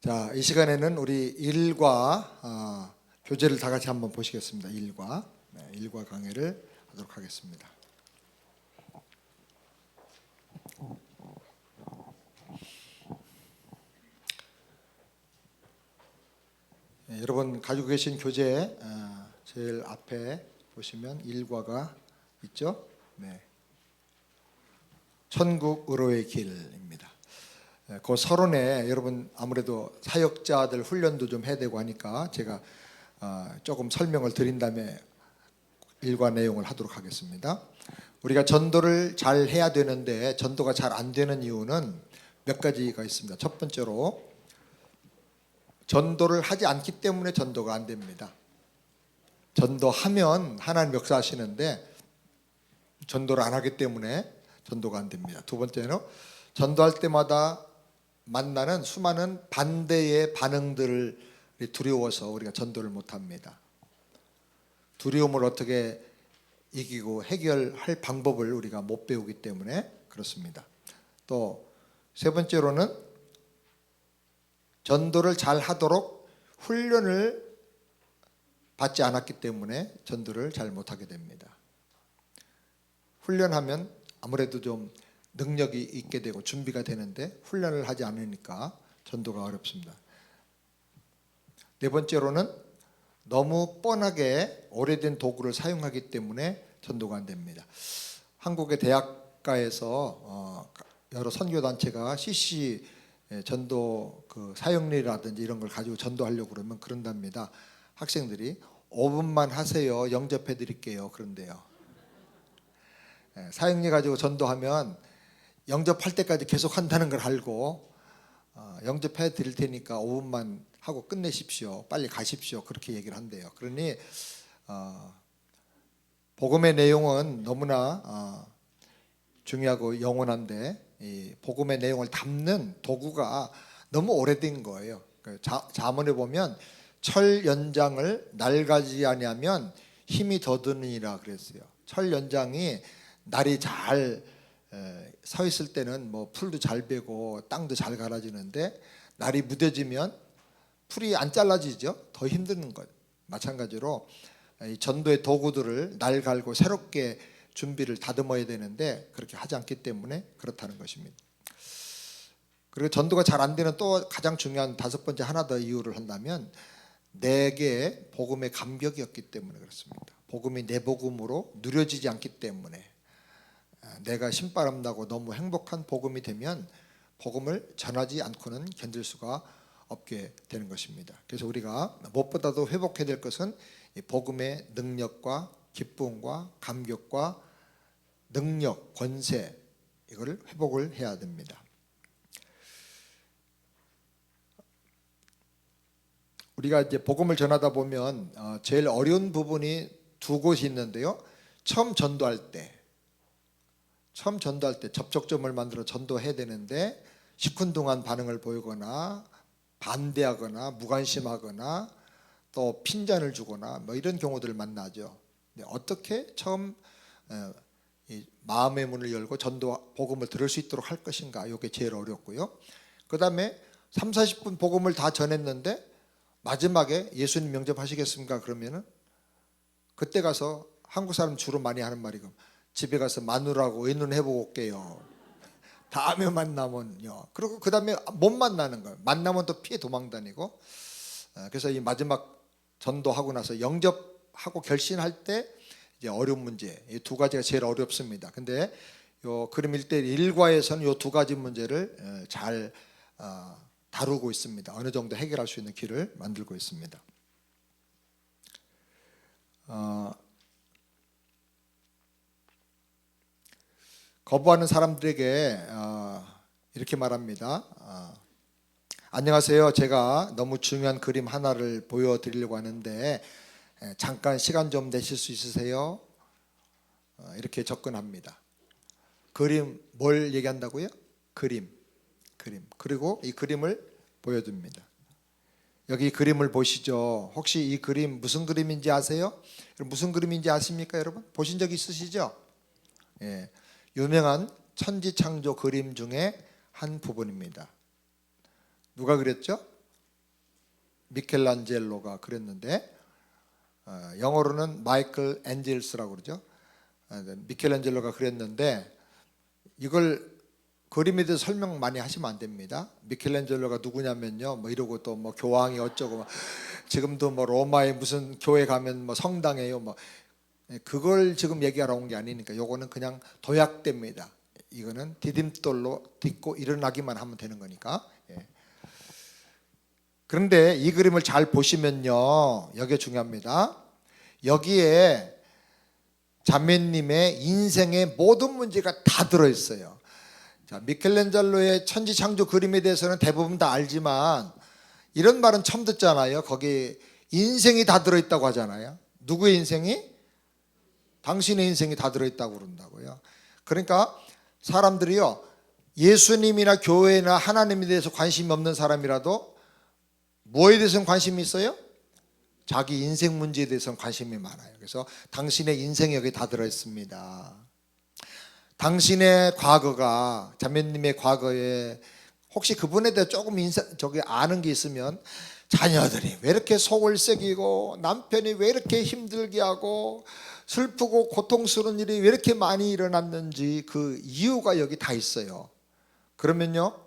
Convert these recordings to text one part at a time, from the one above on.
자, 이 시간에는 우리 일과 교재를 다 같이 한번 보시겠습니다. 일과 강의를 하도록 하겠습니다. 여러분 가지고 계신 교재 제일 앞에 보시면 일과가 있죠? 네. 천국으로의 길입니다. 그 서론에 여러분 아무래도 사역자들 훈련도 좀 해야 되고 하니까 제가 조금 설명을 드린 다음에 일과 내용을 하도록 하겠습니다. 우리가 전도를 잘 해야 되는데 전도가 잘 안 되는 이유는 몇 가지가 있습니다. 첫 번째로 전도를 하지 않기 때문에 전도가 안 됩니다. 전도하면 하나님 역사하시는데 전도를 안 하기 때문에 전도가 안 됩니다. 두 번째는 전도할 때마다 만나는 수많은 반대의 반응들을 두려워서 우리가 전도를 못합니다. 두려움을 어떻게 이기고 해결할 방법을 우리가 못 배우기 때문에 그렇습니다. 또 세 번째로는 전도를 잘 하도록 훈련을 받지 않았기 때문에 전도를 잘 못하게 됩니다. 훈련하면 아무래도 좀 능력이 있게 되고 준비가 되는데 훈련을 하지 않으니까 전도가 어렵습니다. 네 번째로는 너무 뻔하게 오래된 도구를 사용하기 때문에 전도가 안 됩니다. 한국의 대학가에서 여러 선교단체가 CC 전도 사역리라든지 이런 걸 가지고 전도하려고 그러면 그런답니다. 학생들이 5분만 하세요. 영접해 드릴게요. 그런데요. 사역리 가지고 전도하면 영접할 때까지 계속 한다는 걸 알고 영접해 드릴 테니까 5분만 하고 끝내십시오. 빨리 가십시오. 그렇게 얘기를 한대요. 그러니 복음의 내용은 너무나 중요하고 영원한데 이 복음의 내용을 담는 도구가 너무 오래된 거예요. 잠언에 보면 철 연장을 낡아지 아니하면 힘이 더 드느니라 그랬어요. 철 연장이 날이 잘 서 있을 때는 뭐 풀도 잘 베고 땅도 잘 갈아지는데 날이 무뎌지면 풀이 안 잘라지죠. 더 힘든 것. 마찬가지로 이 전도의 도구들을 날 갈고 새롭게 준비를 다듬어야 되는데 그렇게 하지 않기 때문에 그렇다는 것입니다. 그리고 전도가 잘 안 되는 또 가장 중요한 다섯 번째 하나 더 이유를 한다면 내게 복음의 감격이 없기 때문에 그렇습니다. 복음이 내 복음으로 누려지지 않기 때문에 내가 신바람 나고 너무 행복한 복음이 되면 복음을 전하지 않고는 견딜 수가 없게 되는 것입니다. 그래서 우리가 무엇보다도 회복해야 될 것은 이 복음의 능력과 기쁨과 감격과 능력, 권세 이거를 회복을 해야 됩니다. 우리가 이제 복음을 전하다 보면 제일 어려운 부분이 두 곳이 있는데요. 처음 전도할 때 접촉점을 만들어 전도해야 되는데 시큰둥한 반응을 보이거나 반대하거나 무관심하거나 또 핀잔을 주거나 뭐 이런 경우들을 만나죠. 어떻게 처음 이 마음의 문을 열고 전도 복음을 들을 수 있도록 할 것인가 이게 제일 어렵고요. 그 다음에 30-40분 복음을 다 전했는데 마지막에 예수님 영접하시겠습니까? 그러면은 그때 가서 한국 사람 주로 많이 하는 말이 집에 가서 마누라하고 의논해보고 올게요. 다음에 만나면요. 그리고 그 다음에 못 만나는 거예요. 만나면 또 피해 도망다니고. 그래서 이 마지막 전도하고 나서 영접하고 결신할 때 이제 어려운 문제 이 두 가지가 제일 어렵습니다. 근데 요 그림 1대1 일과에서는 요 두 가지 문제를 잘 다루고 있습니다. 어느 정도 해결할 수 있는 길을 만들고 있습니다. 거부하는 사람들에게 이렇게 말합니다. 안녕하세요. 제가 너무 중요한 그림 하나를 보여드리려고 하는데 잠깐 시간 좀 내실 수 있으세요? 이렇게 접근합니다. 그림 뭘 얘기한다고요? 그림. 그리고 이 그림을 보여줍니다. 여기 그림을 보시죠. 혹시 이 그림 무슨 그림인지 아세요? 무슨 그림인지 아십니까, 여러분? 보신 적 있으시죠? 예. 유명한 천지창조 그림 중에 한 부분입니다. 누가 그렸죠? 미켈란젤로가 그렸는데 영어로는 마이클 앤젤스라고 그러죠. 미켈란젤로가 그렸는데 이걸 그림에 대해서 설명 많이 하시면 안 됩니다. 미켈란젤로가 누구냐면요, 뭐 이러고 또 뭐 교황이 어쩌고, 지금도 뭐 로마에 무슨 교회 가면 뭐 성당에요, 뭐 그걸 지금 얘기하러 온 게 아니니까 요거는 그냥 도약됩니다. 이거는 디딤돌로 딛고 일어나기만 하면 되는 거니까. 예. 그런데 이 그림을 잘 보시면요, 여기 중요합니다. 여기에 자매님의 인생의 모든 문제가 다 들어있어요. 자, 미켈란젤로의 천지창조 그림에 대해서는 대부분 다 알지만 이런 말은 처음 듣잖아요. 거기 인생이 다 들어있다고 하잖아요. 누구의 인생이? 당신의 인생이 다 들어있다고 그런다고요. 그러니까 사람들이요, 예수님이나 교회나 하나님에 대해서 관심이 없는 사람이라도 뭐에 대해서는 관심이 있어요? 자기 인생 문제에 대해서는 관심이 많아요. 그래서 당신의 인생이 여기 다 들어있습니다. 당신의 과거가, 자매님의 과거에 혹시 그분에 대해 조금 아는 게 있으면, 자녀들이 왜 이렇게 속을 새기고 남편이 왜 이렇게 힘들게 하고 슬프고 고통스러운 일이 왜 이렇게 많이 일어났는지 그 이유가 여기 다 있어요. 그러면요,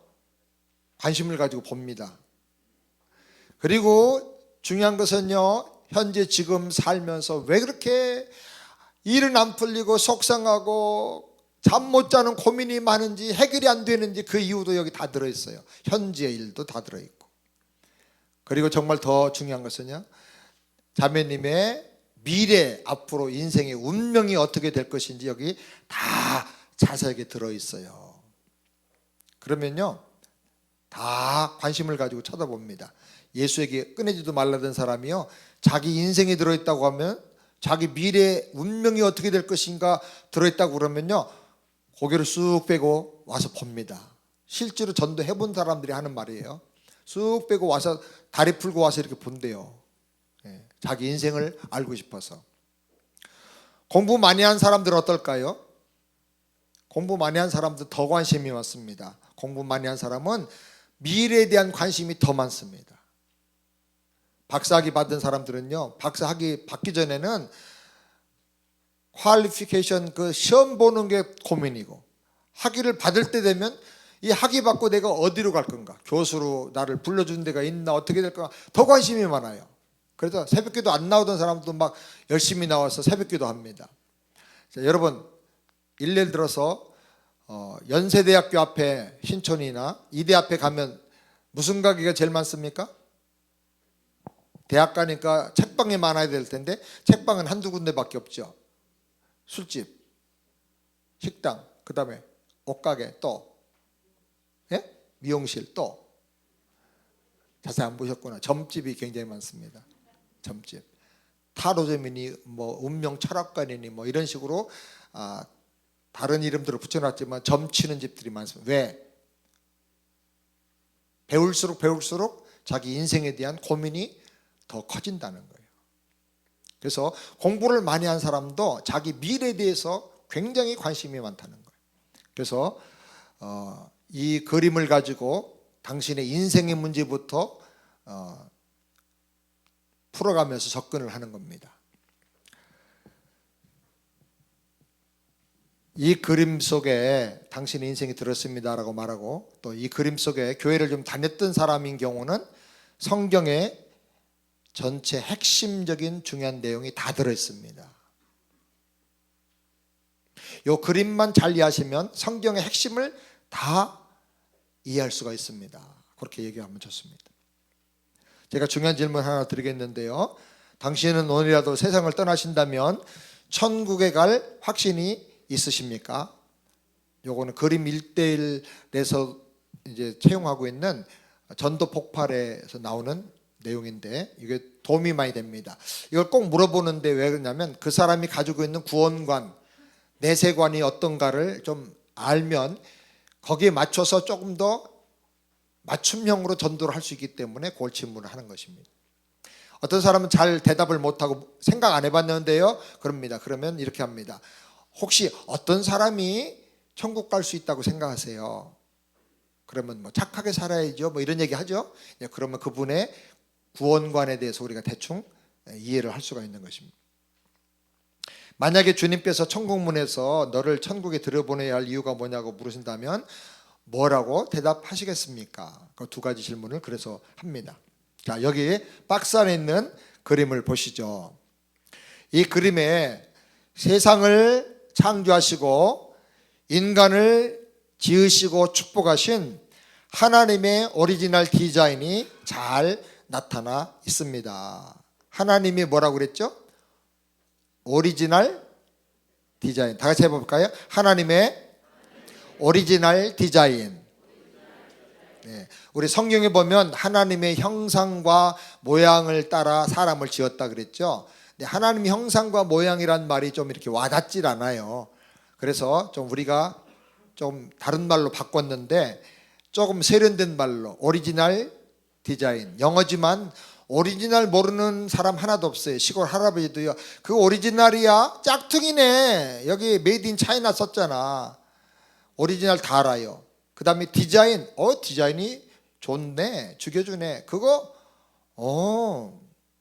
관심을 가지고 봅니다. 그리고 중요한 것은요, 현재 지금 살면서 왜 그렇게 일은 안 풀리고 속상하고 잠 못 자는 고민이 많은지, 해결이 안 되는지 그 이유도 여기 다 들어있어요. 현재의 일도 다 들어있고. 그리고 정말 더 중요한 것은요, 자매님의 미래, 앞으로 인생의 운명이 어떻게 될 것인지 여기 다 자세하게 들어있어요. 그러면요, 다 관심을 가지고 쳐다봅니다. 예수에게 끊이지도 말라던 사람이요, 자기 인생이 들어있다고 하면, 자기 미래 운명이 어떻게 될 것인가 들어있다고 그러면요, 고개를 쑥 빼고 와서 봅니다. 실제로 전도해 본 사람들이 하는 말이에요. 쑥 빼고 와서 다리 풀고 와서 이렇게 본대요. 자기 인생을 알고 싶어서. 공부 많이 한 사람들은 어떨까요? 공부 많이 한 사람들 더 관심이 많습니다. 공부 많이 한 사람은 미래에 대한 관심이 더 많습니다. 박사학위 받은 사람들은요, 박사학위 받기 전에는 퀄리피케이션, 그 시험 보는 게 고민이고, 학위를 받을 때 되면 이 학위 받고 내가 어디로 갈 건가, 교수로 나를 불러준 데가 있나, 어떻게 될까, 더 관심이 많아요. 그래서 새벽기도 안 나오던 사람도 막 열심히 나와서 새벽기도 합니다. 자, 여러분, 예를 들어서 연세대학교 앞에, 신촌이나 이대 앞에 가면 무슨 가게가 제일 많습니까? 대학 가니까 책방이 많아야 될 텐데 책방은 한두 군데밖에 없죠. 술집, 식당, 그 다음에 옷가게, 또 미용실, 또 자세히 안 보셨구나. 점집이 굉장히 많습니다. 점집, 타로점이니 뭐 운명 철학관이니 뭐 이런 식으로 다른 이름들을 붙여놨지만 점치는 집들이 많습니다. 왜? 배울수록 자기 인생에 대한 고민이 더 커진다는 거예요. 그래서 공부를 많이 한 사람도 자기 미래에 대해서 굉장히 관심이 많다는 거예요. 그래서 이 그림을 가지고 당신의 인생의 문제부터 풀어가면서 접근을 하는 겁니다. 이 그림 속에 당신의 인생이 들었습니다라고 말하고, 또 이 그림 속에 교회를 좀 다녔던 사람인 경우는 성경에 전체 핵심적인 중요한 내용이 다 들어있습니다. 이 그림만 잘 이해하시면 성경의 핵심을 다 이해할 수가 있습니다. 그렇게 얘기하면 좋습니다. 제가 중요한 질문 하나 드리겠는데요, 당신은 오늘이라도 세상을 떠나신다면 천국에 갈 확신이 있으십니까? 요거는 그림 1:1에서 이제 채용하고 있는 전도 폭발에서 나오는 내용인데, 이게 도움이 많이 됩니다. 이걸 꼭 물어보는데 왜 그러냐면, 그 사람이 가지고 있는 구원관, 내세관이 어떤가를 좀 알면 거기에 맞춰서 조금 더 맞춤형으로 전도를 할 수 있기 때문에 그걸 질문을 하는 것입니다. 어떤 사람은 잘 대답을 못하고 생각 안 해봤는데요 그럽니다. 그러면 이렇게 합니다. 혹시 어떤 사람이 천국 갈 수 있다고 생각하세요? 그러면 뭐 착하게 살아야죠, 뭐 이런 얘기 하죠. 그러면 그분의 구원관에 대해서 우리가 대충 이해를 할 수가 있는 것입니다. 만약에 주님께서 천국문에서 너를 천국에 들여보내야 할 이유가 뭐냐고 물으신다면 뭐라고 대답하시겠습니까? 그 두 가지 질문을 그래서 합니다. 자, 여기 박스 안에 있는 그림을 보시죠. 이 그림에 세상을 창조하시고 인간을 지으시고 축복하신 하나님의 오리지널 디자인이 잘 나타나 있습니다. 하나님이 뭐라고 그랬죠? 오리지널 디자인. 다 같이 해볼까요? 하나님의 오리지널 디자인. 네. 우리 성경에 보면 하나님의 형상과 모양을 따라 사람을 지었다 그랬죠. 근데 하나님의 형상과 모양이란 말이 좀 이렇게 와닿질 않아요. 그래서 좀 우리가 좀 다른 말로 바꿨는데 조금 세련된 말로 오리지널 디자인. 영어지만 오리지널 모르는 사람 하나도 없어요. 시골 할아버지도요. 그 오리지널이야? 짝퉁이네. 여기 메이드 인 차이나 썼잖아. 오리지널 다 알아요. 그 다음에 디자인. 디자인이 좋네. 죽여주네. 그거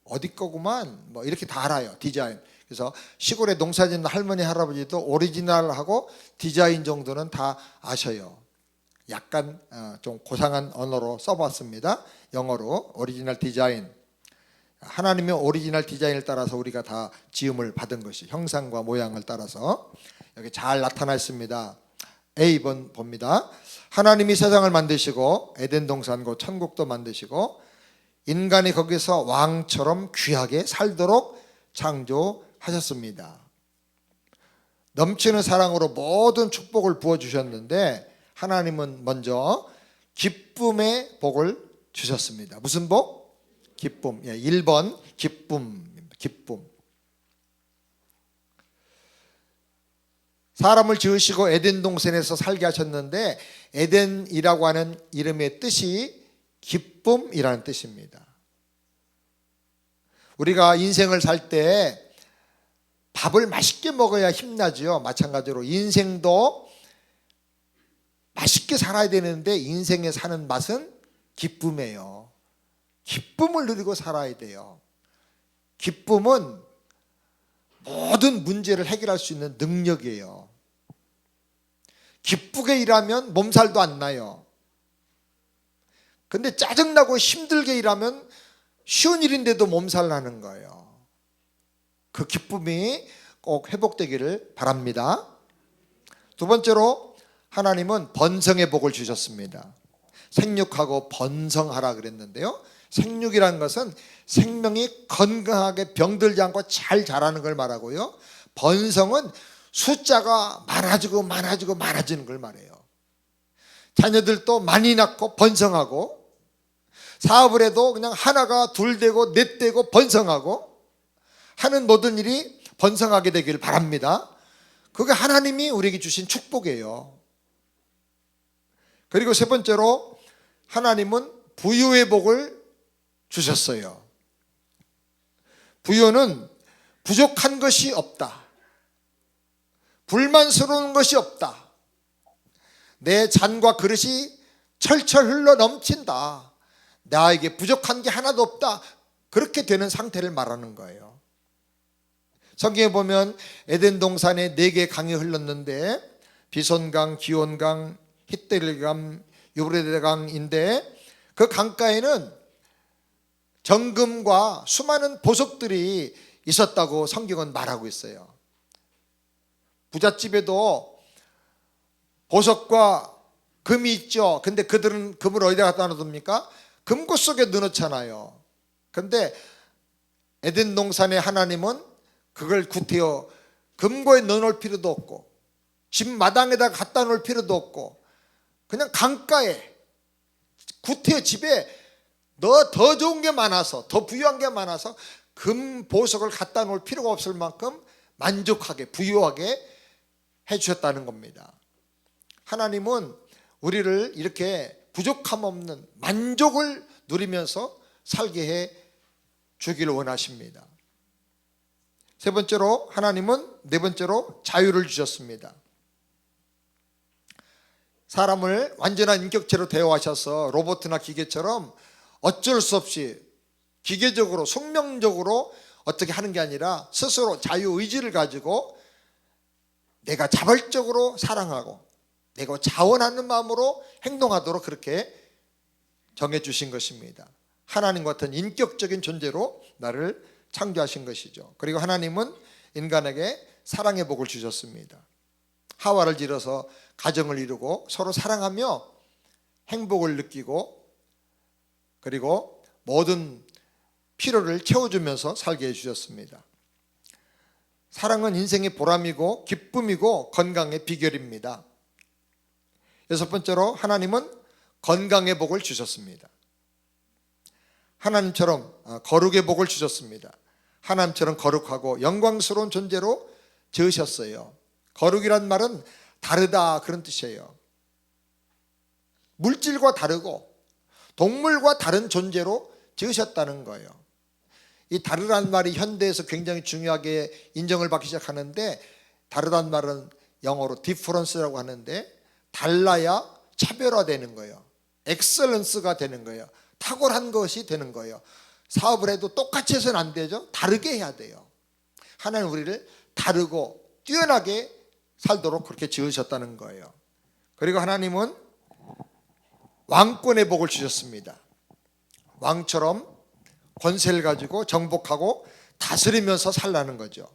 어디 거구만. 뭐 이렇게 다 알아요. 디자인. 그래서 시골에 농사 짓는 할머니 할아버지도 오리지널하고 디자인 정도는 다 아셔요. 약간 좀 고상한 언어로 써봤습니다. 영어로 오리지널 디자인. 하나님의 오리지널 디자인을 따라서 우리가 다 지음을 받은 것이 형상과 모양을 따라서 여기 잘 나타나 있습니다. A번 봅니다. 하나님이 세상을 만드시고 에덴 동산과 천국도 만드시고 인간이 거기서 왕처럼 귀하게 살도록 창조하셨습니다. 넘치는 사랑으로 모든 축복을 부어주셨는데 하나님은 먼저 기쁨의 복을 주셨습니다. 무슨 복? 기쁨. 1번 기쁨. 사람을 지으시고 에덴 동산에서 살게 하셨는데 에덴이라고 하는 이름의 뜻이 기쁨이라는 뜻입니다. 우리가 인생을 살 때 밥을 맛있게 먹어야 힘나죠. 마찬가지로 인생도 맛있게 살아야 되는데 인생에 사는 맛은 기쁨이에요. 기쁨을 누리고 살아야 돼요. 기쁨은 모든 문제를 해결할 수 있는 능력이에요. 기쁘게 일하면 몸살도 안 나요. 근데 짜증나고 힘들게 일하면 쉬운 일인데도 몸살 나는 거예요. 그 기쁨이 꼭 회복되기를 바랍니다. 두 번째로 하나님은 번성의 복을 주셨습니다. 생육하고 번성하라 그랬는데요. 생육이라는 것은 생명이 건강하게 병들지 않고 잘 자라는 걸 말하고요. 번성은 숫자가 많아지는 걸 말해요. 자녀들도 많이 낳고 번성하고 사업을 해도 그냥 하나가 둘 되고 넷 되고 번성하고 하는 모든 일이 번성하게 되길 바랍니다. 그게 하나님이 우리에게 주신 축복이에요. 그리고 세 번째로 하나님은 부유의 복을 주셨어요. 부유는 부족한 것이 없다. 불만스러운 것이 없다. 내 잔과 그릇이 철철 흘러 넘친다. 나에게 부족한 게 하나도 없다. 그렇게 되는 상태를 말하는 거예요. 성경에 보면 에덴 동산에 4개의 강이 흘렀는데 비손강, 기온강, 힛데릴강, 유브라데강인데 그 강가에는 정금과 수많은 보석들이 있었다고 성경은 말하고 있어요. 부잣집에도 보석과 금이 있죠. 근데 그들은 금을 어디다 갖다 놔둡니까? 금고 속에 넣어놓잖아요. 근데 에덴 동산의 하나님은 그걸 구태여 금고에 넣어놓을 필요도 없고 집 마당에다 갖다 놓을 필요도 없고 그냥 강가에 구태여 집에 너 더 좋은 게 많아서 더 부유한 게 많아서 금 보석을 갖다 놓을 필요가 없을 만큼 만족하게 부유하게 해주셨다는 겁니다. 하나님은 우리를 이렇게 부족함 없는 만족을 누리면서 살게 해 주기를 원하십니다. 세 번째로 하나님은 네 번째로 자유를 주셨습니다. 사람을 완전한 인격체로 대우하셔서 로봇이나 기계처럼 어쩔 수 없이 기계적으로 숙명적으로 어떻게 하는 게 아니라 스스로 자유의지를 가지고 내가 자발적으로 사랑하고 내가 자원하는 마음으로 행동하도록 그렇게 정해주신 것입니다. 하나님 같은 인격적인 존재로 나를 창조하신 것이죠. 그리고 하나님은 인간에게 사랑의 복을 주셨습니다. 하와를 지어서 가정을 이루고 서로 사랑하며 행복을 느끼고 그리고 모든 필요를 채워주면서 살게 해주셨습니다. 사랑은 인생의 보람이고 기쁨이고 건강의 비결입니다. 여섯 번째로 하나님은 건강의 복을 주셨습니다. 하나님처럼 거룩의 복을 주셨습니다. 하나님처럼 거룩하고 영광스러운 존재로 지으셨어요. 거룩이란 말은 다르다 그런 뜻이에요. 물질과 다르고 동물과 다른 존재로 지으셨다는 거예요. 이 다르다는 말이 현대에서 굉장히 중요하게 인정을 받기 시작하는데, 다르다는 말은 영어로 difference라고 하는데 달라야 차별화되는 거예요. 엑셀런스가 되는 거예요. 탁월한 것이 되는 거예요. 사업을 해도 똑같이 해서는 안 되죠. 다르게 해야 돼요. 하나님 우리를 다르고 뛰어나게 살도록 그렇게 지으셨다는 거예요. 그리고 하나님은 왕권의 복을 주셨습니다. 왕처럼 권세를 가지고 정복하고 다스리면서 살라는 거죠.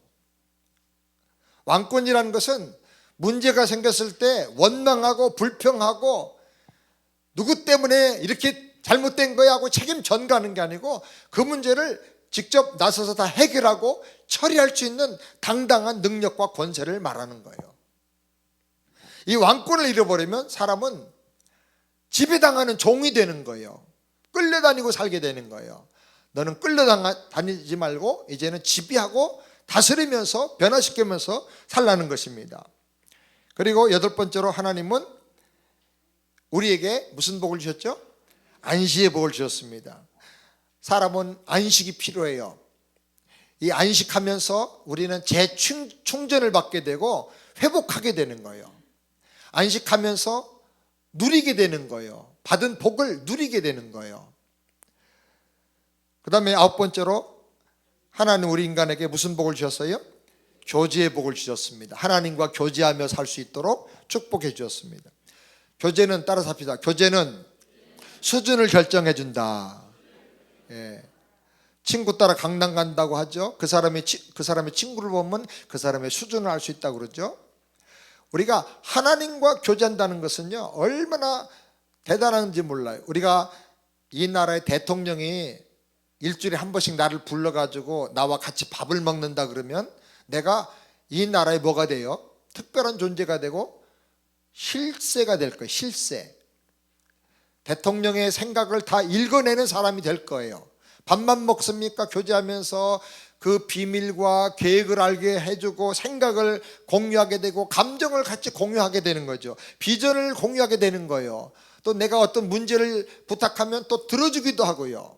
왕권이라는 것은 문제가 생겼을 때 원망하고 불평하고 누구 때문에 이렇게 잘못된 거야 하고 책임 전가하는 게 아니고 그 문제를 직접 나서서 다 해결하고 처리할 수 있는 당당한 능력과 권세를 말하는 거예요. 이 왕권을 잃어버리면 사람은 지배당하는 종이 되는 거예요. 끌려다니고 살게 되는 거예요. 너는 끌려다니지 말고 이제는 지배하고 다스리면서 변화시키면서 살라는 것입니다. 그리고 여덟 번째로 하나님은 우리에게 무슨 복을 주셨죠? 안식의 복을 주셨습니다. 사람은 안식이 필요해요. 이 안식하면서 우리는 재충전을 받게 되고 회복하게 되는 거예요. 안식하면서 누리게 되는 거예요. 받은 복을 누리게 되는 거예요. 그 다음에 아홉 번째로 하나님 우리 인간에게 무슨 복을 주셨어요? 교제의 복을 주셨습니다. 하나님과 교제하며 살 수 있도록 축복해 주셨습니다. 교제는 따라서 합시다. 교제는 수준을 결정해 준다. 예. 친구 따라 강남 간다고 하죠. 그 사람의 친구를 보면 그 사람의 수준을 알 수 있다고 그러죠. 우리가 하나님과 교제한다는 것은요 얼마나 대단한지 몰라요. 우리가 이 나라의 대통령이 일주일에 한 번씩 나를 불러가지고 나와 같이 밥을 먹는다 그러면 내가 이 나라에 뭐가 돼요? 특별한 존재가 되고 실세가 될 거예요. 실세. 대통령의 생각을 다 읽어내는 사람이 될 거예요. 밥만 먹습니까? 교제하면서 그 비밀과 계획을 알게 해주고 생각을 공유하게 되고 감정을 같이 공유하게 되는 거죠. 비전을 공유하게 되는 거예요. 또 내가 어떤 문제를 부탁하면 또 들어주기도 하고요.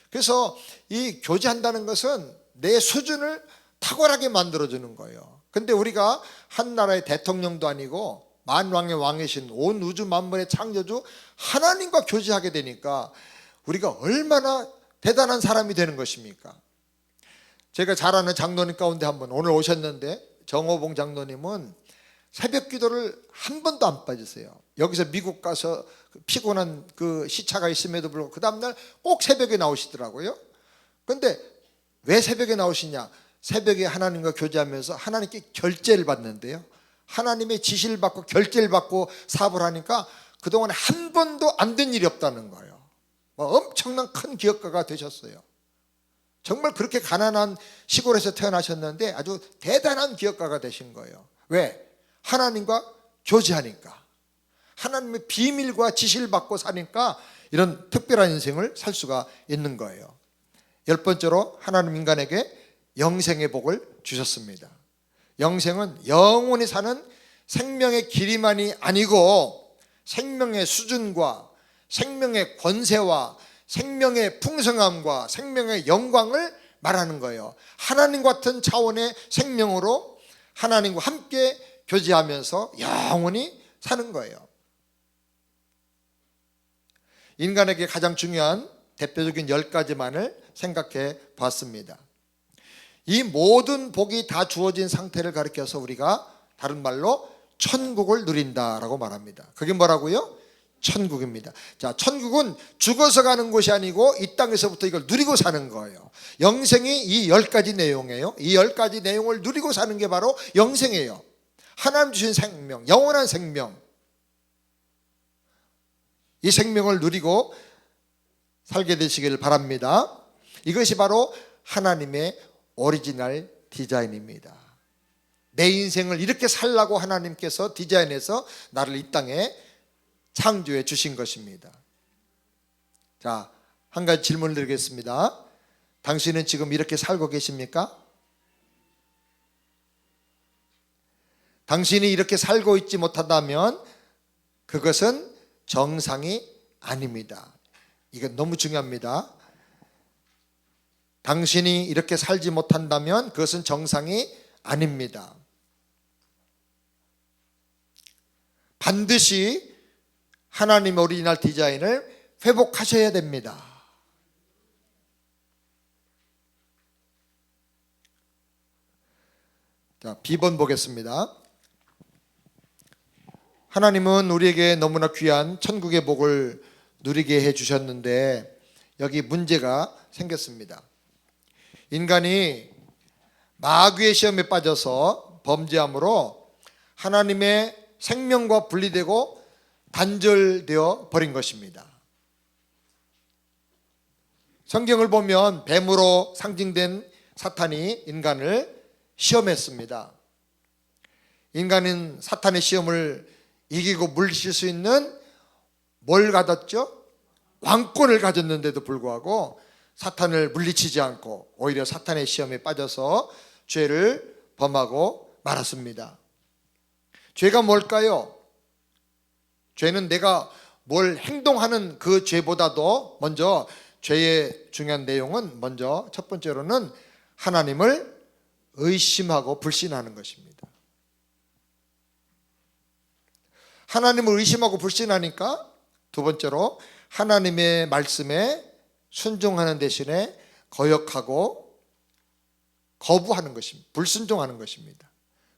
그래서 이 교제한다는 것은 내 수준을 탁월하게 만들어주는 거예요. 근데 우리가 한 나라의 대통령도 아니고 만왕의 왕이신 온 우주 만물의 창조주 하나님과 교제하게 되니까 우리가 얼마나 대단한 사람이 되는 것입니까? 제가 잘 아는 장로님 가운데 한 분 오늘 오셨는데, 정호봉 장로님은 새벽 기도를 한 번도 안 빠지세요. 여기서 미국 가서 피곤한 그 시차가 있음에도 불구하고 그 다음날 꼭 새벽에 나오시더라고요. 근데 왜 새벽에 나오시냐? 새벽에 하나님과 교제하면서 하나님께 결제를 받는데요, 하나님의 지시를 받고 결제를 받고 사업을 하니까 그동안에 한 번도 안 된 일이 없다는 거예요. 엄청난 큰 기업가가 되셨어요. 정말 그렇게 가난한 시골에서 태어나셨는데 아주 대단한 기업가가 되신 거예요. 왜? 하나님과 교제하니까, 하나님의 비밀과 지시를 받고 사니까 이런 특별한 인생을 살 수가 있는 거예요. 열 번째로 하나님 인간에게 영생의 복을 주셨습니다. 영생은 영원히 사는 생명의 길이만이 아니고 생명의 수준과 생명의 권세와 생명의 풍성함과 생명의 영광을 말하는 거예요. 하나님 같은 차원의 생명으로 하나님과 함께 교제하면서 영원히 사는 거예요. 인간에게 가장 중요한 대표적인 10가지만을 생각해 봤습니다. 이 모든 복이 다 주어진 상태를 가리켜서 우리가 다른 말로 천국을 누린다라고 말합니다. 그게 뭐라고요? 천국입니다. 자, 천국은 죽어서 가는 곳이 아니고 이 땅에서부터 이걸 누리고 사는 거예요. 영생이 이 10가지 내용이에요. 이 10가지 내용을 누리고 사는 게 바로 영생이에요. 하나님 주신 생명, 영원한 생명. 이 생명을 누리고 살게 되시길 바랍니다. 이것이 바로 하나님의 오리지널 디자인입니다. 내 인생을 이렇게 살라고 하나님께서 디자인해서 나를 이 땅에 창조해 주신 것입니다. 자, 한 가지 질문을 드리겠습니다. 당신은 지금 이렇게 살고 계십니까? 당신이 이렇게 살고 있지 못하다면 그것은 정상이 아닙니다. 이건 너무 중요합니다. 당신이 이렇게 살지 못한다면 그것은 정상이 아닙니다. 반드시 하나님의 오리지널 디자인을 회복하셔야 됩니다. 자, B번 보겠습니다. 하나님은 우리에게 너무나 귀한 천국의 복을 누리게 해주셨는데 여기 문제가 생겼습니다. 인간이 마귀의 시험에 빠져서 범죄함으로 하나님의 생명과 분리되고 단절되어 버린 것입니다. 성경을 보면 뱀으로 상징된 사탄이 인간을 시험했습니다. 인간은 사탄의 시험을 이기고 물리칠 수 있는 뭘 가졌죠? 왕권을 가졌는데도 불구하고 사탄을 물리치지 않고 오히려 사탄의 시험에 빠져서 죄를 범하고 말았습니다. 죄가 뭘까요? 죄는 내가 뭘 행동하는 그 죄보다도 먼저 죄의 중요한 내용은 먼저 첫 번째로는 하나님을 의심하고 불신하는 것입니다. 하나님을 의심하고 불신하니까 두 번째로 하나님의 말씀에 순종하는 대신에 거역하고 거부하는 것입니다. 불순종하는 것입니다.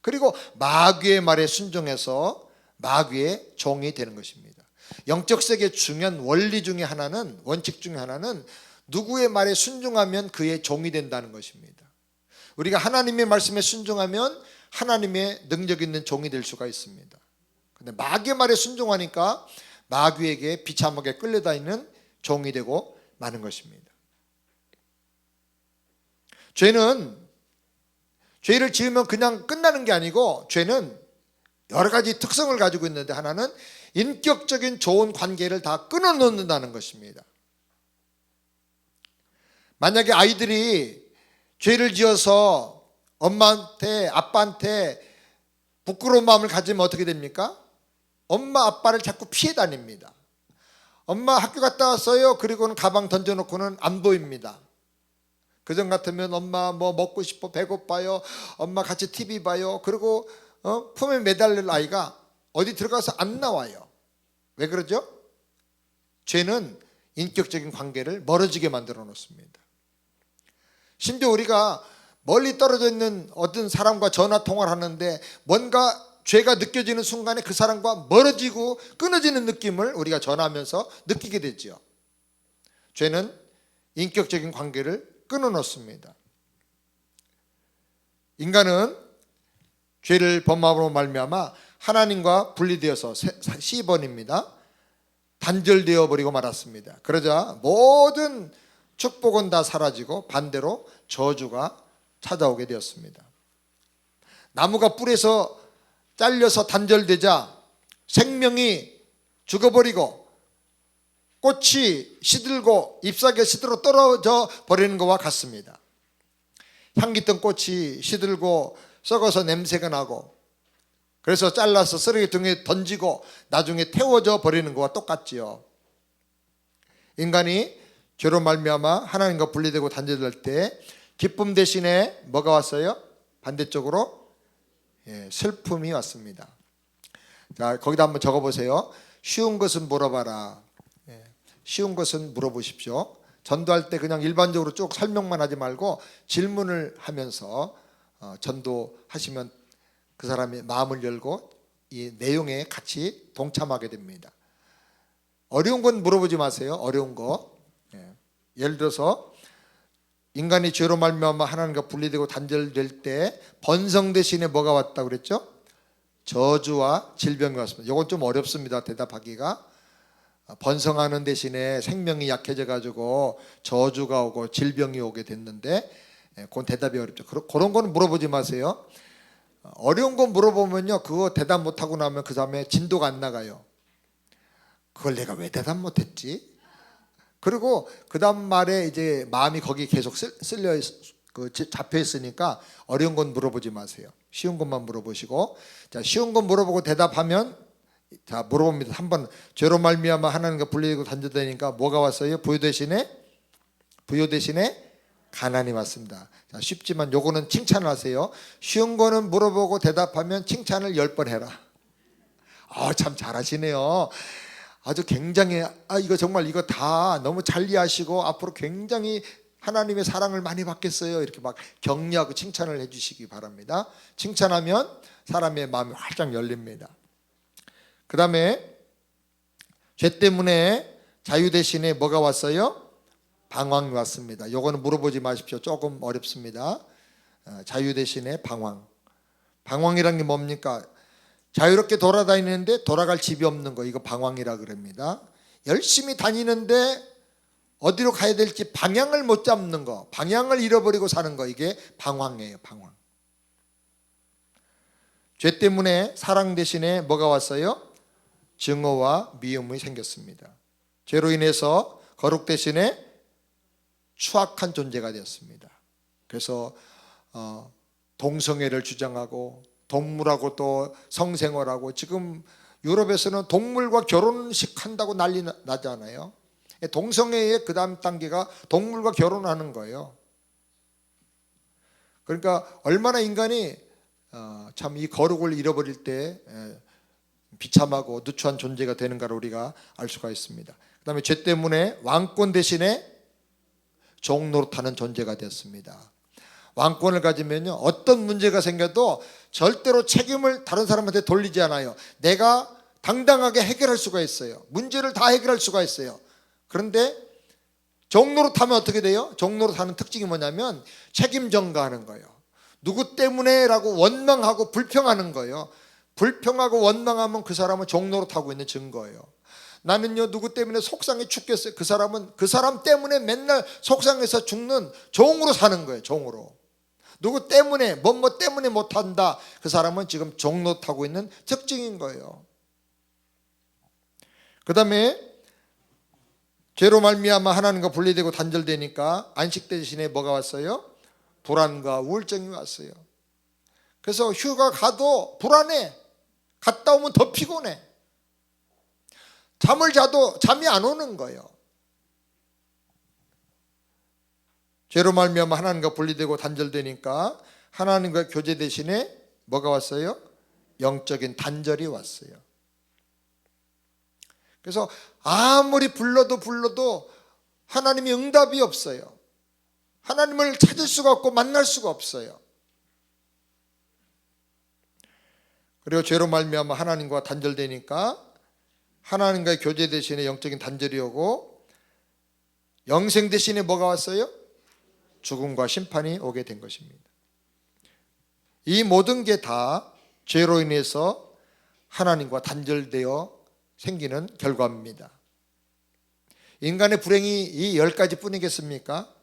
그리고 마귀의 말에 순종해서 마귀의 종이 되는 것입니다. 영적 세계의 중요한 원리 중에 하나는, 원칙 중에 하나는 누구의 말에 순종하면 그의 종이 된다는 것입니다. 우리가 하나님의 말씀에 순종하면 하나님의 능력 있는 종이 될 수가 있습니다. 근데 마귀의 말에 순종하니까 마귀에게 비참하게 끌려다니는 종이 되고 마는 것입니다. 죄를 지으면 그냥 끝나는 게 아니고 죄는 여러 가지 특성을 가지고 있는데 하나는 인격적인 좋은 관계를 다 끊어놓는다는 것입니다. 만약에 아이들이 죄를 지어서 엄마한테 아빠한테 부끄러운 마음을 가지면 어떻게 됩니까? 엄마 아빠를 자꾸 피해 다닙니다. 엄마 학교 갔다 왔어요. 그리고는 가방 던져놓고는 안 보입니다. 그전 같으면 엄마 뭐 먹고 싶어, 배고파요, 엄마 같이 TV 봐요. 그리고 품에 매달릴 아이가 어디 들어가서 안 나와요. 왜 그러죠? 죄는 인격적인 관계를 멀어지게 만들어 놓습니다. 심지어 우리가 멀리 떨어져 있는 어떤 사람과 전화 통화를 하는데 뭔가 죄가 느껴지는 순간에 그 사람과 멀어지고 끊어지는 느낌을 우리가 전하면서 느끼게 되죠. 죄는 인격적인 관계를 끊어놓습니다. 인간은 죄를 범함으로 말미암아 하나님과 분리되어서 C번입니다. 단절되어 버리고 말았습니다. 그러자 모든 축복은 다 사라지고 반대로 저주가 찾아오게 되었습니다. 나무가 뿔에서 잘려서 단절되자 생명이 죽어버리고 꽃이 시들고 잎사귀가 시들어 떨어져 버리는 것과 같습니다. 향기있던 꽃이 시들고 썩어서 냄새가 나고 그래서 잘라서 쓰레기통에 던지고 나중에 태워져 버리는 것과 똑같지요. 인간이 죄로 말미암아 하나님과 분리되고 단절될 때 기쁨 대신에 뭐가 왔어요? 반대쪽으로 슬픔이 왔습니다. 자, 거기다 한번 적어보세요. 쉬운 것은 물어봐라. 쉬운 것은 물어보십시오. 전도할 때 그냥 일반적으로 쭉 설명만 하지 말고 질문을 하면서 전도하시면 그 사람의 마음을 열고 이 내용에 같이 동참하게 됩니다. 어려운 건 물어보지 마세요. 어려운 거. 예를 들어서 인간이 죄로 말미암아 하나님과 분리되고 단절될 때 번성 대신에 뭐가 왔다고 그랬죠? 저주와 질병이 왔습니다. 이건 좀 어렵습니다. 대답하기가. 번성하는 대신에 생명이 약해져 가지고 저주가 오고 질병이 오게 됐는데 그건 대답이 어렵죠. 그런 거는 물어보지 마세요. 어려운 거 물어보면요, 그거 대답 못하고 나면 그 다음에 진도가 안 나가요. 그걸 내가 왜 대답 못했지? 그리고 그 다음 말에 이제 마음이 거기 계속 쓸려 잡혀 있으니까 어려운 건 물어보지 마세요. 쉬운 것만 물어보시고, 자, 쉬운 건 물어보고 대답하면, 자, 물어봅니다. 한번 죄로 말미암아 하나님과 분리되고 단절되니까 뭐가 왔어요? 부요 대신에 가난이 왔습니다. 자, 쉽지만 요거는 칭찬을 하세요. 쉬운 거는 물어보고 대답하면 칭찬을 10번 해라. 참 잘하시네요. 아주 굉장히 이거 정말 이거 다 너무 잘 이해하시고 앞으로 굉장히 하나님의 사랑을 많이 받겠어요. 이렇게 막 격려하고 칭찬을 해주시기 바랍니다. 칭찬하면 사람의 마음이 활짝 열립니다. 그 다음에 죄 때문에 자유 대신에 뭐가 왔어요? 방황이 왔습니다. 요거는 물어보지 마십시오. 조금 어렵습니다. 자유 대신에 방황. 방황이란 게 뭡니까? 자유롭게 돌아다니는데 돌아갈 집이 없는 거, 이거 방황이라 그럽니다. 열심히 다니는데 어디로 가야 될지 방향을 못 잡는 거, 방향을 잃어버리고 사는 거, 이게 방황이에요. 방황. 죄 때문에 사랑 대신에 뭐가 왔어요? 증오와 미움이 생겼습니다. 죄로 인해서 거룩 대신에 추악한 존재가 되었습니다. 그래서 동성애를 주장하고 동물하고 또 성생활하고, 지금 유럽에서는 동물과 결혼식 한다고 난리 나잖아요. 동성애의 그 다음 단계가 동물과 결혼하는 거예요. 그러니까 얼마나 인간이 참 이 거룩을 잃어버릴 때 비참하고 누추한 존재가 되는가를 우리가 알 수가 있습니다. 그 다음에 죄 때문에 왕권 대신에 종 노릇하는 존재가 되었습니다. 왕권을 가지면요, 어떤 문제가 생겨도 절대로 책임을 다른 사람한테 돌리지 않아요. 내가 당당하게 해결할 수가 있어요. 문제를 다 해결할 수가 있어요. 그런데 종노릇하면 어떻게 돼요? 종노릇하는 특징이 뭐냐면 책임 전가하는 거예요. 누구 때문에 라고 원망하고 불평하는 거예요. 불평하고 원망하면 그 사람은 종노릇하고 있는 증거예요. 나는요, 누구 때문에 속상해 죽겠어요. 그 사람은 그 사람 때문에 맨날 속상해서 죽는 종으로 사는 거예요. 종으로. 누구 때문에 뭐뭐 때문에 못한다, 그 사람은 지금 종노릇하고 있는 특징인 거예요. 그 다음에 죄로 말미암아 하나님과 분리되고 단절되니까 안식 대신에 뭐가 왔어요? 불안과 우울증이 왔어요. 그래서 휴가 가도 불안해. 갔다 오면 더 피곤해. 잠을 자도 잠이 안 오는 거예요. 죄로 말미암아 하나님과 분리되고 단절되니까 하나님과 교제 대신에 뭐가 왔어요? 영적인 단절이 왔어요. 그래서 아무리 불러도 하나님이 응답이 없어요. 하나님을 찾을 수가 없고 만날 수가 없어요. 그리고 죄로 말미암아 하나님과 단절되니까 하나님과의 교제 대신에 영적인 단절이 오고, 영생 대신에 뭐가 왔어요? 죽음과 심판이 오게 된 것입니다. 이 모든 게 다 죄로 인해서 하나님과 단절되어 생기는 결과입니다. 인간의 불행이 이 10가지 뿐이겠습니까?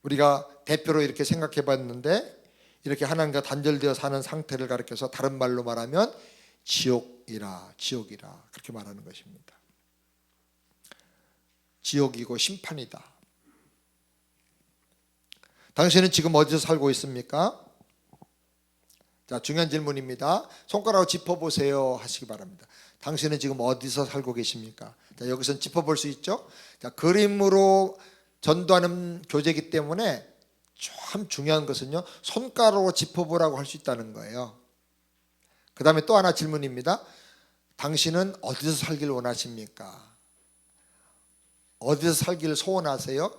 우리가 대표로 이렇게 생각해 봤는데, 이렇게 하나님과 단절되어 사는 상태를 가리켜서 다른 말로 말하면 지옥이라 그렇게 말하는 것입니다. 지옥이고 심판이다. 당신은 지금 어디서 살고 있습니까? 자, 중요한 질문입니다. 손가락으로 짚어보세요 하시기 바랍니다. 당신은 지금 어디서 살고 계십니까? 자, 여기서 짚어볼 수 있죠? 자, 그림으로 전도하는 교재이기 때문에 참 중요한 것은요, 손가락으로 짚어보라고 할 수 있다는 거예요. 그 다음에 또 하나 질문입니다. 당신은 어디서 살길 원하십니까? 어디서 살기를 소원하세요?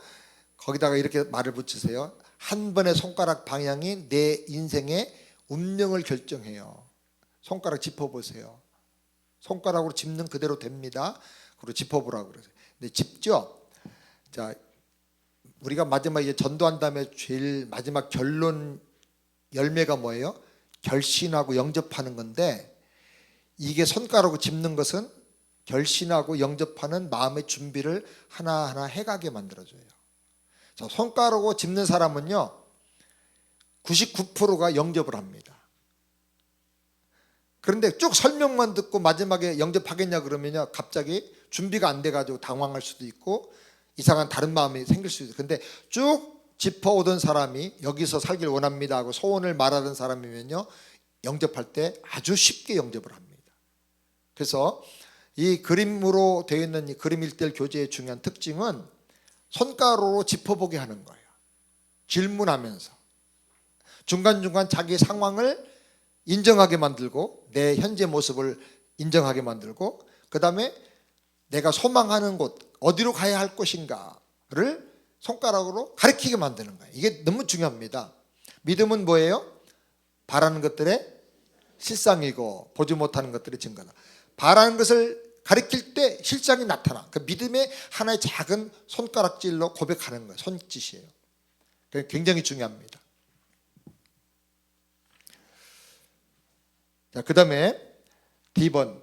거기다가 이렇게 말을 붙이세요. 한 번의 손가락 방향이 내 인생의 운명을 결정해요. 손가락 짚어보세요. 손가락으로 짚는 그대로 됩니다. 그리고 짚어보라고 그러세요. 근데 짚죠? 자, 우리가 마지막에 전도한 다음에 제일 마지막 결론 열매가 뭐예요? 결신하고 영접하는 건데, 이게 손가락으로 짚는 것은 결신하고 영접하는 마음의 준비를 하나하나 해가게 만들어줘요. 자, 손가락으로 짚는 사람은요 99%가 영접을 합니다. 그런데 쭉 설명만 듣고 마지막에 영접하겠냐 그러면요 갑자기 준비가 안 돼가지고 당황할 수도 있고 이상한 다른 마음이 생길 수도 있어요. 근데 쭉 짚어오던 사람이 여기서 살길 원합니다 하고 소원을 말하던 사람이면요 영접할 때 아주 쉽게 영접을 합니다. 그래서 이 그림으로 되어 있는 이 그림 1:1 교재의 중요한 특징은 손가락으로 짚어보게 하는 거예요. 질문하면서 중간중간 자기 상황을 인정하게 만들고 내 현재 모습을 인정하게 만들고 그 다음에 내가 소망하는 곳 어디로 가야 할 것인가를 손가락으로 가리키게 만드는 거예요. 이게 너무 중요합니다. 믿음은 뭐예요? 바라는 것들의 실상이고 보지 못하는 것들의 증거다. 바라는 것을 가리킬 때 실상이 나타나. 그 믿음의 하나의 작은 손가락질로 고백하는 거예요. 손짓이에요. 굉장히 중요합니다. 자, 그 다음에 D번,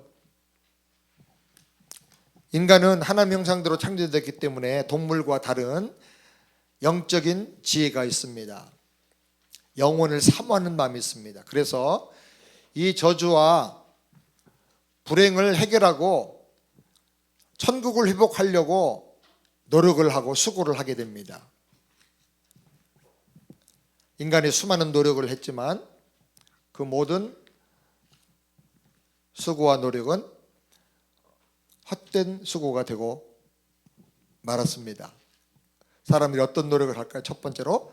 인간은 하나님 형상대로 창조되었기 때문에 동물과 다른 영적인 지혜가 있습니다. 영혼을 사모하는 마음이 있습니다. 그래서 이 저주와 불행을 해결하고 천국을 회복하려고 노력을 하고 수고를 하게 됩니다. 인간이 수많은 노력을 했지만 그 모든 수고와 노력은 헛된 수고가 되고 말았습니다. 사람들이 어떤 노력을 할까요? 첫 번째로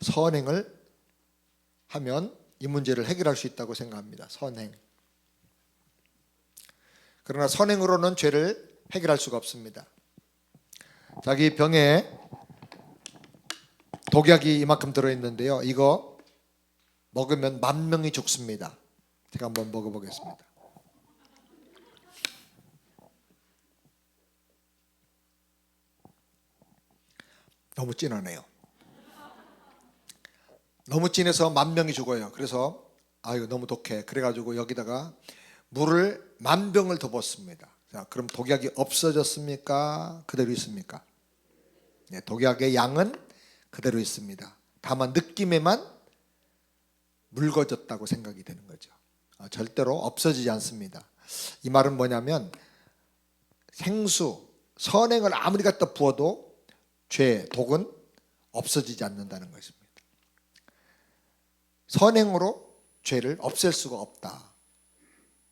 선행을 하면 이 문제를 해결할 수 있다고 생각합니다. 선행. 그러나 선행으로는 죄를 해결할 수가 없습니다. 자기 병에 독약이 이만큼 들어있는데요. 이거 먹으면 10,000명이 죽습니다. 제가 한번 먹어보겠습니다. 너무 진하네요. 너무 진해서 10,000명이 죽어요. 그래서 이거 너무 독해. 그래가지고 여기다가 물을 10,000병을 더 붓습니다. 자, 그럼 독약이 없어졌습니까? 그대로 있습니까? 네, 독약의 양은 그대로 있습니다. 다만 느낌에만 묽어졌다고 생각이 되는 거죠. 절대로 없어지지 않습니다. 이 말은 뭐냐면 생수, 선행을 아무리 갖다 부어도 죄, 독은 없어지지 않는다는 것입니다. 선행으로 죄를 없앨 수가 없다.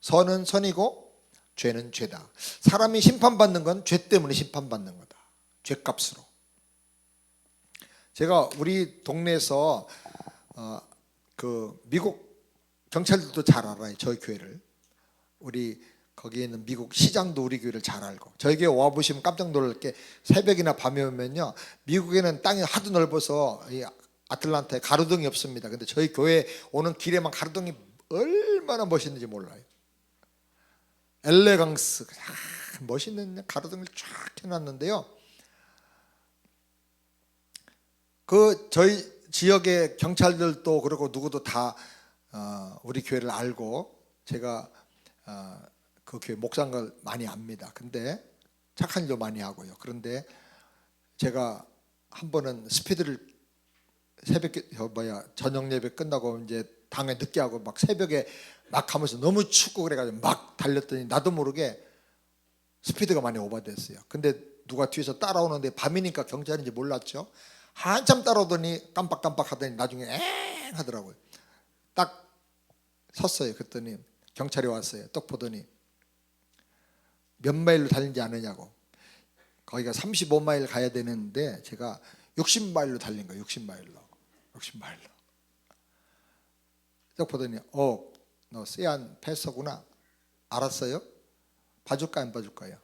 선은 선이고 죄는 죄다. 사람이 심판받는 건 죄 때문에 심판받는 거다. 죄값으로. 제가 우리 동네에서 그 미국 경찰들도 잘 알아요. 저희 교회를. 우리 거기에 있는 미국 시장도 우리 교회를 잘 알고, 저희 교회 와보시면 깜짝 놀랄 게 새벽이나 밤에 오면요 미국에는 땅이 하도 넓어서 이 아틀란타에 가로등이 없습니다. 근데 저희 교회 오는 길에만 가로등이 얼마나 멋있는지 몰라요. 엘레강스 멋있는 가로등을 쫙 해놨는데요, 그 저희 지역의 경찰들도 그러고 누구도 다 우리 교회를 알고, 제가 그 교회 목사인 걸 많이 압니다. 근데 착한 일도 많이 하고요. 그런데 제가 한 번은 스피드를 저녁 예배 끝나고 이제 당에 늦게 하고 막 새벽에 막 하면서 너무 춥고 그래가지고 막 달렸더니 나도 모르게 스피드가 많이 오버됐어요. 근데 누가 뒤에서 따라오는데 밤이니까 경찰인지 몰랐죠. 한참 따라오더니 깜빡깜빡 하더니 나중에 엥 하더라고요. 딱 섰어요. 그랬더니 경찰이 왔어요. 딱 보더니 몇 마일로 달린지 아느냐고. 거기가 35마일 가야 되는데 제가 60마일로 달린 거예요. 60마일로. 딱 보더니 너 세안 패서구나. 알았어요? 봐줄까 안 봐줄까요?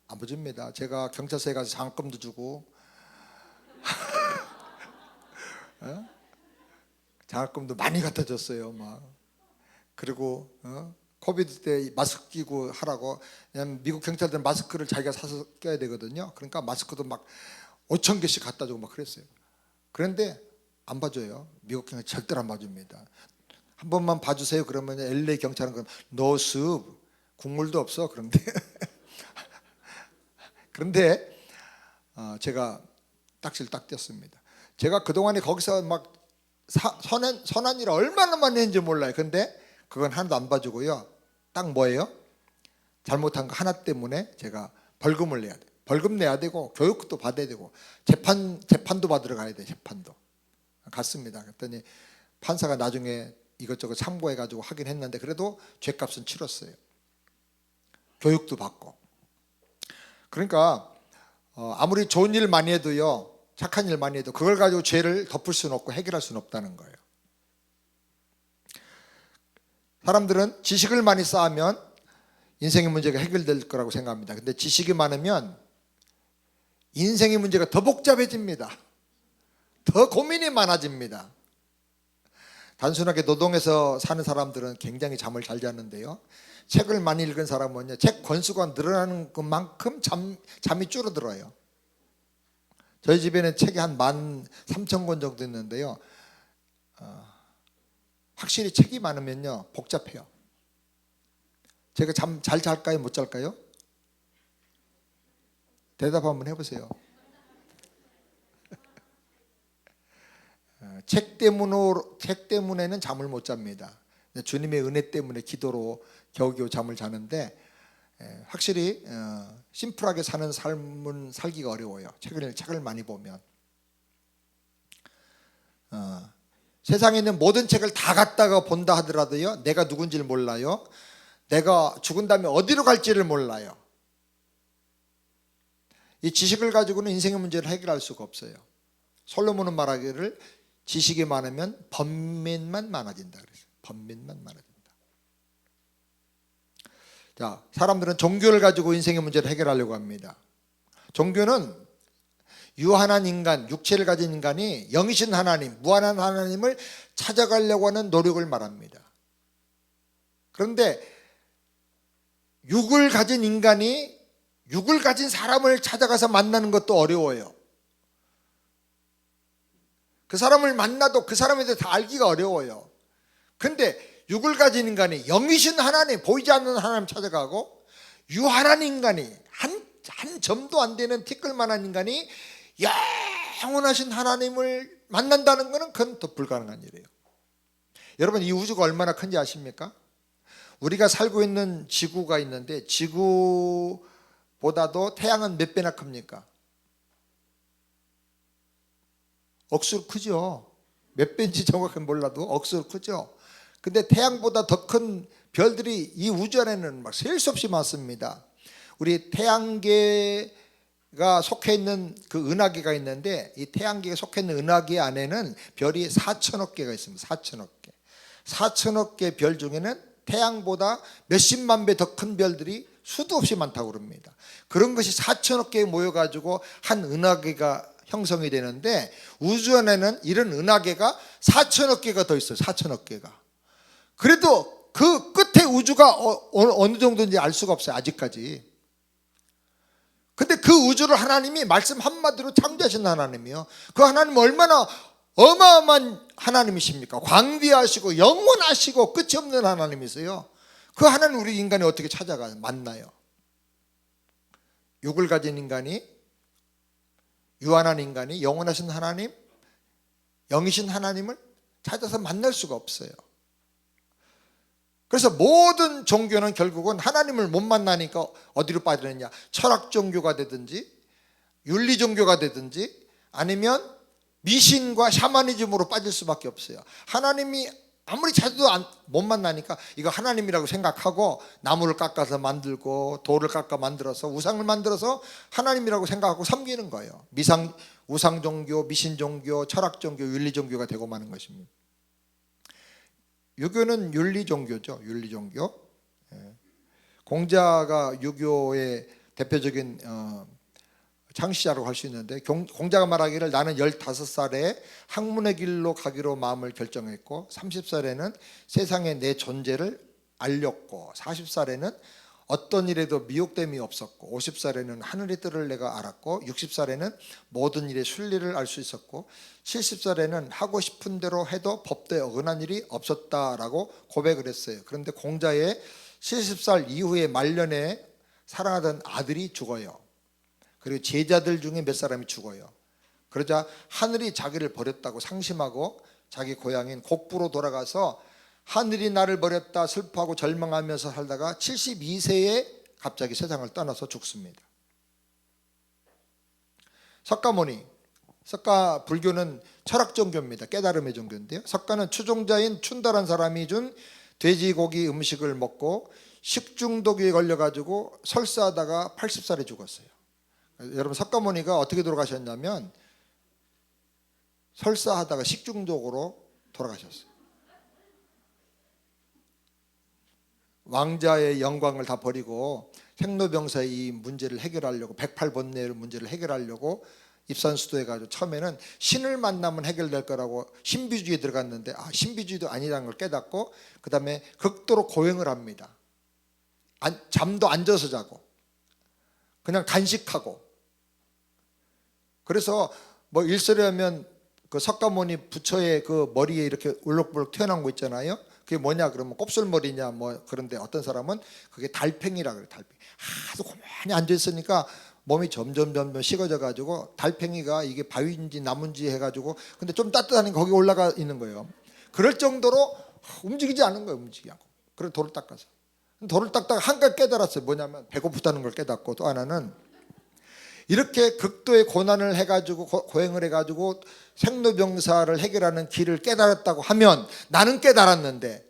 안 봐줍니다. 제가 경찰서에 가서 장학금도 주고 장학금도 많이 갖다 줬어요. 막. 그리고 코비드 때 마스크 끼고 하라고. 왜냐면 미국 경찰들은 마스크를 자기가 사서 껴야 되거든요. 그러니까 마스크도 막 5천 개씩 갖다 주고 막 그랬어요. 그런데 안 봐줘요. 미국 경찰 절대로 안 봐줍니다. 한 번만 봐주세요. 그러면 LA 경찰은 그럼 no soup, 국물도 없어. 그런데 제가 딱지를 딱 뗐습니다. 제가 그동안에 거기서 막 선한 일을 얼마나 많이 했는지 몰라요. 근데 그건 하나도 안 봐주고요. 딱 뭐예요? 잘못한 거 하나 때문에 제가 벌금을 내야 돼요. 벌금 내야 되고 교육도 받아야 되고 재판도 받으러 가야 돼요. 재판도 갔습니다. 그랬더니 판사가 나중에 이것저것 참고해가지고 하긴 했는데 그래도 죄값은 치렀어요. 교육도 받고. 그러니까 아무리 좋은 일 많이 해도요, 착한 일 많이 해도 그걸 가지고 죄를 덮을 수는 없고 해결할 수는 없다는 거예요. 사람들은 지식을 많이 쌓으면 인생의 문제가 해결될 거라고 생각합니다. 근데 지식이 많으면 인생의 문제가 더 복잡해집니다. 더 고민이 많아집니다. 단순하게 노동해서 사는 사람들은 굉장히 잠을 잘 자는데요, 책을 많이 읽은 사람은요, 책 권수가 늘어나는 것만큼 잠이 줄어들어요. 저희 집에는 책이 한 13,000권 정도 있는데요, 확실히 책이 많으면요 복잡해요. 제가 잠 잘 잘까요? 못 잘까요? 대답 한번 해보세요. 책 때문에는 잠을 못 잡니다. 주님의 은혜 때문에 기도로 겨우겨우 잠을 자는데, 확실히 심플하게 사는 삶은 살기가 어려워요. 책을 많이 보면. 세상에 있는 모든 책을 다 갖다가 본다 하더라도요, 내가 누군지를 몰라요. 내가 죽은 다음에 어디로 갈지를 몰라요. 이 지식을 가지고는 인생의 문제를 해결할 수가 없어요. 솔로몬은 말하기를 지식이 많으면 번민만 많아진다 그랬어요. 번민만 많아진다. 자, 사람들은 종교를 가지고 인생의 문제를 해결하려고 합니다. 종교는 유한한 인간, 육체를 가진 인간이 영이신 하나님, 무한한 하나님을 찾아가려고 하는 노력을 말합니다. 그런데 육을 가진 인간이 육을 가진 사람을 찾아가서 만나는 것도 어려워요. 그 사람을 만나도 그 사람에 대해 다 알기가 어려워요. 그런데 육을 가진 인간이 영이신 하나님, 보이지 않는 하나님 찾아가고, 유한한 인간이 한 점도 안 되는 티끌만한 인간이 영원하신 하나님을 만난다는 것은 그건 더 불가능한 일이에요. 여러분, 이 우주가 얼마나 큰지 아십니까? 우리가 살고 있는 지구가 있는데 지구보다도 태양은 몇 배나 큽니까? 억수로 크죠. 몇 배인지 정확히 몰라도 억수로 크죠. 근데 태양보다 더 큰 별들이 이 우주 안에는 막 셀 수 없이 많습니다. 우리 태양계가 속해 있는 그 은하계가 있는데, 이 태양계가 속해 있는 은하계 안에는 별이 4천억 개가 있습니다. 4천억 개. 4천억 개 별 중에는 태양보다 몇십만 배 더 큰 별들이 수도 없이 많다고 그럽니다. 그런 것이 4천억 개 모여가지고 한 은하계가 형성이 되는데, 우주 안에는 이런 은하계가 4천억 개가 더 있어요. 4천억 개가. 그래도 그 끝에 우주가 어느 정도인지 알 수가 없어요. 아직까지. 근데 그 우주를 하나님이 말씀 한마디로 창조하신 하나님이요, 그 하나님은 얼마나 어마어마한 하나님이십니까? 광대하시고 영원하시고 끝이 없는 하나님이세요. 그 하나님 우리 인간이 어떻게 찾아가요? 만나요? 육을 가진 인간이, 유한한 인간이 영원하신 하나님, 영이신 하나님을 찾아서 만날 수가 없어요. 그래서 모든 종교는 결국은 하나님을 못 만나니까 어디로 빠지느냐, 철학 종교가 되든지 윤리 종교가 되든지 아니면 미신과 샤머니즘으로 빠질 수밖에 없어요. 하나님이 아무리 찾아도 못 만나니까 이거 하나님이라고 생각하고 나무를 깎아서 만들고 돌을 깎아 만들어서 우상을 만들어서 하나님이라고 생각하고 섬기는 거예요. 우상 종교, 미신 종교, 철학 종교, 윤리 종교가 되고 마는 것입니다. 유교는 윤리 종교죠. 윤리 종교. 공자가 유교의 대표적인 창시자라고 할 수 있는데, 공자가 말하기를 나는 15살에 학문의 길로 가기로 마음을 결정했고 30살에는 세상에 내 존재를 알렸고 40살에는 어떤 일에도 미혹됨이 없었고 50살에는 하늘의 뜻을 내가 알았고 60살에는 모든 일의 순리를 알 수 있었고 70살에는 하고 싶은 대로 해도 법도에 어긋난 일이 없었다라고 고백을 했어요. 그런데 공자의 70살 이후의 말년에 사랑하던 아들이 죽어요. 그리고 제자들 중에 몇 사람이 죽어요. 그러자 하늘이 자기를 버렸다고 상심하고 자기 고향인 곡부로 돌아가서 하늘이 나를 버렸다 슬퍼하고 절망하면서 살다가 72세에 갑자기 세상을 떠나서 죽습니다. 석가모니, 석가 불교는 철학 종교입니다. 깨달음의 종교인데요. 석가는 추종자인 춘다란 사람이 준 돼지고기 음식을 먹고 식중독에 걸려가지고 설사하다가 80살에 죽었어요. 여러분, 석가모니가 어떻게 돌아가셨냐면 설사하다가 식중독으로 돌아가셨어요. 왕자의 영광을 다 버리고 생로병사의 이 문제를 해결하려고, 108번뇌의 문제를 해결하려고 입산수도해가지고 처음에는 신을 만나면 해결될 거라고 신비주의에 들어갔는데 신비주의도 아니라는 걸 깨닫고 그 다음에 극도로 고행을 합니다. 잠도 앉아서 자고 그냥 간식하고. 그래서 뭐 일설에 하면 그 석가모니 부처의 그 머리에 이렇게 울럭불럭 튀어나온 거 있잖아요. 그게 뭐냐 그러면 곱슬머리냐 뭐. 그런데 어떤 사람은 그게 달팽이라 그래요. 달팽이. 하도 가만히 앉아 있으니까 몸이 점점 식어져 가지고 달팽이가 이게 바위인지 나무인지 해가지고, 근데 좀 따뜻하니까 거기 올라가 있는 거예요. 그럴 정도로 움직이지 않은 거예요. 움직이지 않고. 그래서 돌을 닦아서. 돌을 닦다가 한 가지 깨달았어요. 뭐냐면 배고프다는 걸 깨닫고, 또 하나는 이렇게 극도의 고난을 해가지고 고행을 해가지고 생로병사를 해결하는 길을 깨달았다고 하면, 나는 깨달았는데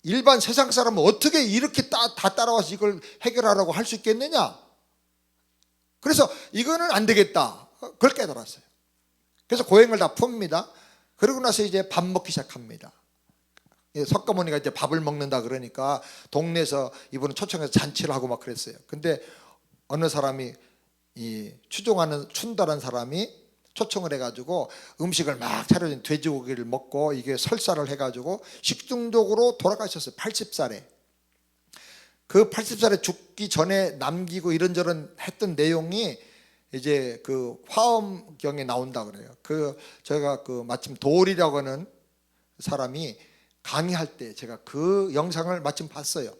일반 세상 사람은 어떻게 이렇게 다 따라와서 이걸 해결하라고 할 수 있겠느냐. 그래서 이거는 안 되겠다. 그걸 깨달았어요. 그래서 고행을 다 풉니다. 그러고 나서 이제 밥 먹기 시작합니다. 석가모니가 이제 밥을 먹는다 그러니까 동네에서 이분은 초청해서 잔치를 하고 막 그랬어요. 근데 어느 사람이, 이 추종하는 춘다란 사람이 초청을 해가지고 음식을 막 차려진 돼지고기를 먹고 이게 설사를 해가지고 식중독으로 돌아가셨어요. 80살에. 그 80살에 죽기 전에 남기고 이런저런 했던 내용이 이제 그 화엄경에 나온다 그래요. 제가 마침 도리라고 하는 사람이 강의할 때 제가 그 영상을 마침 봤어요.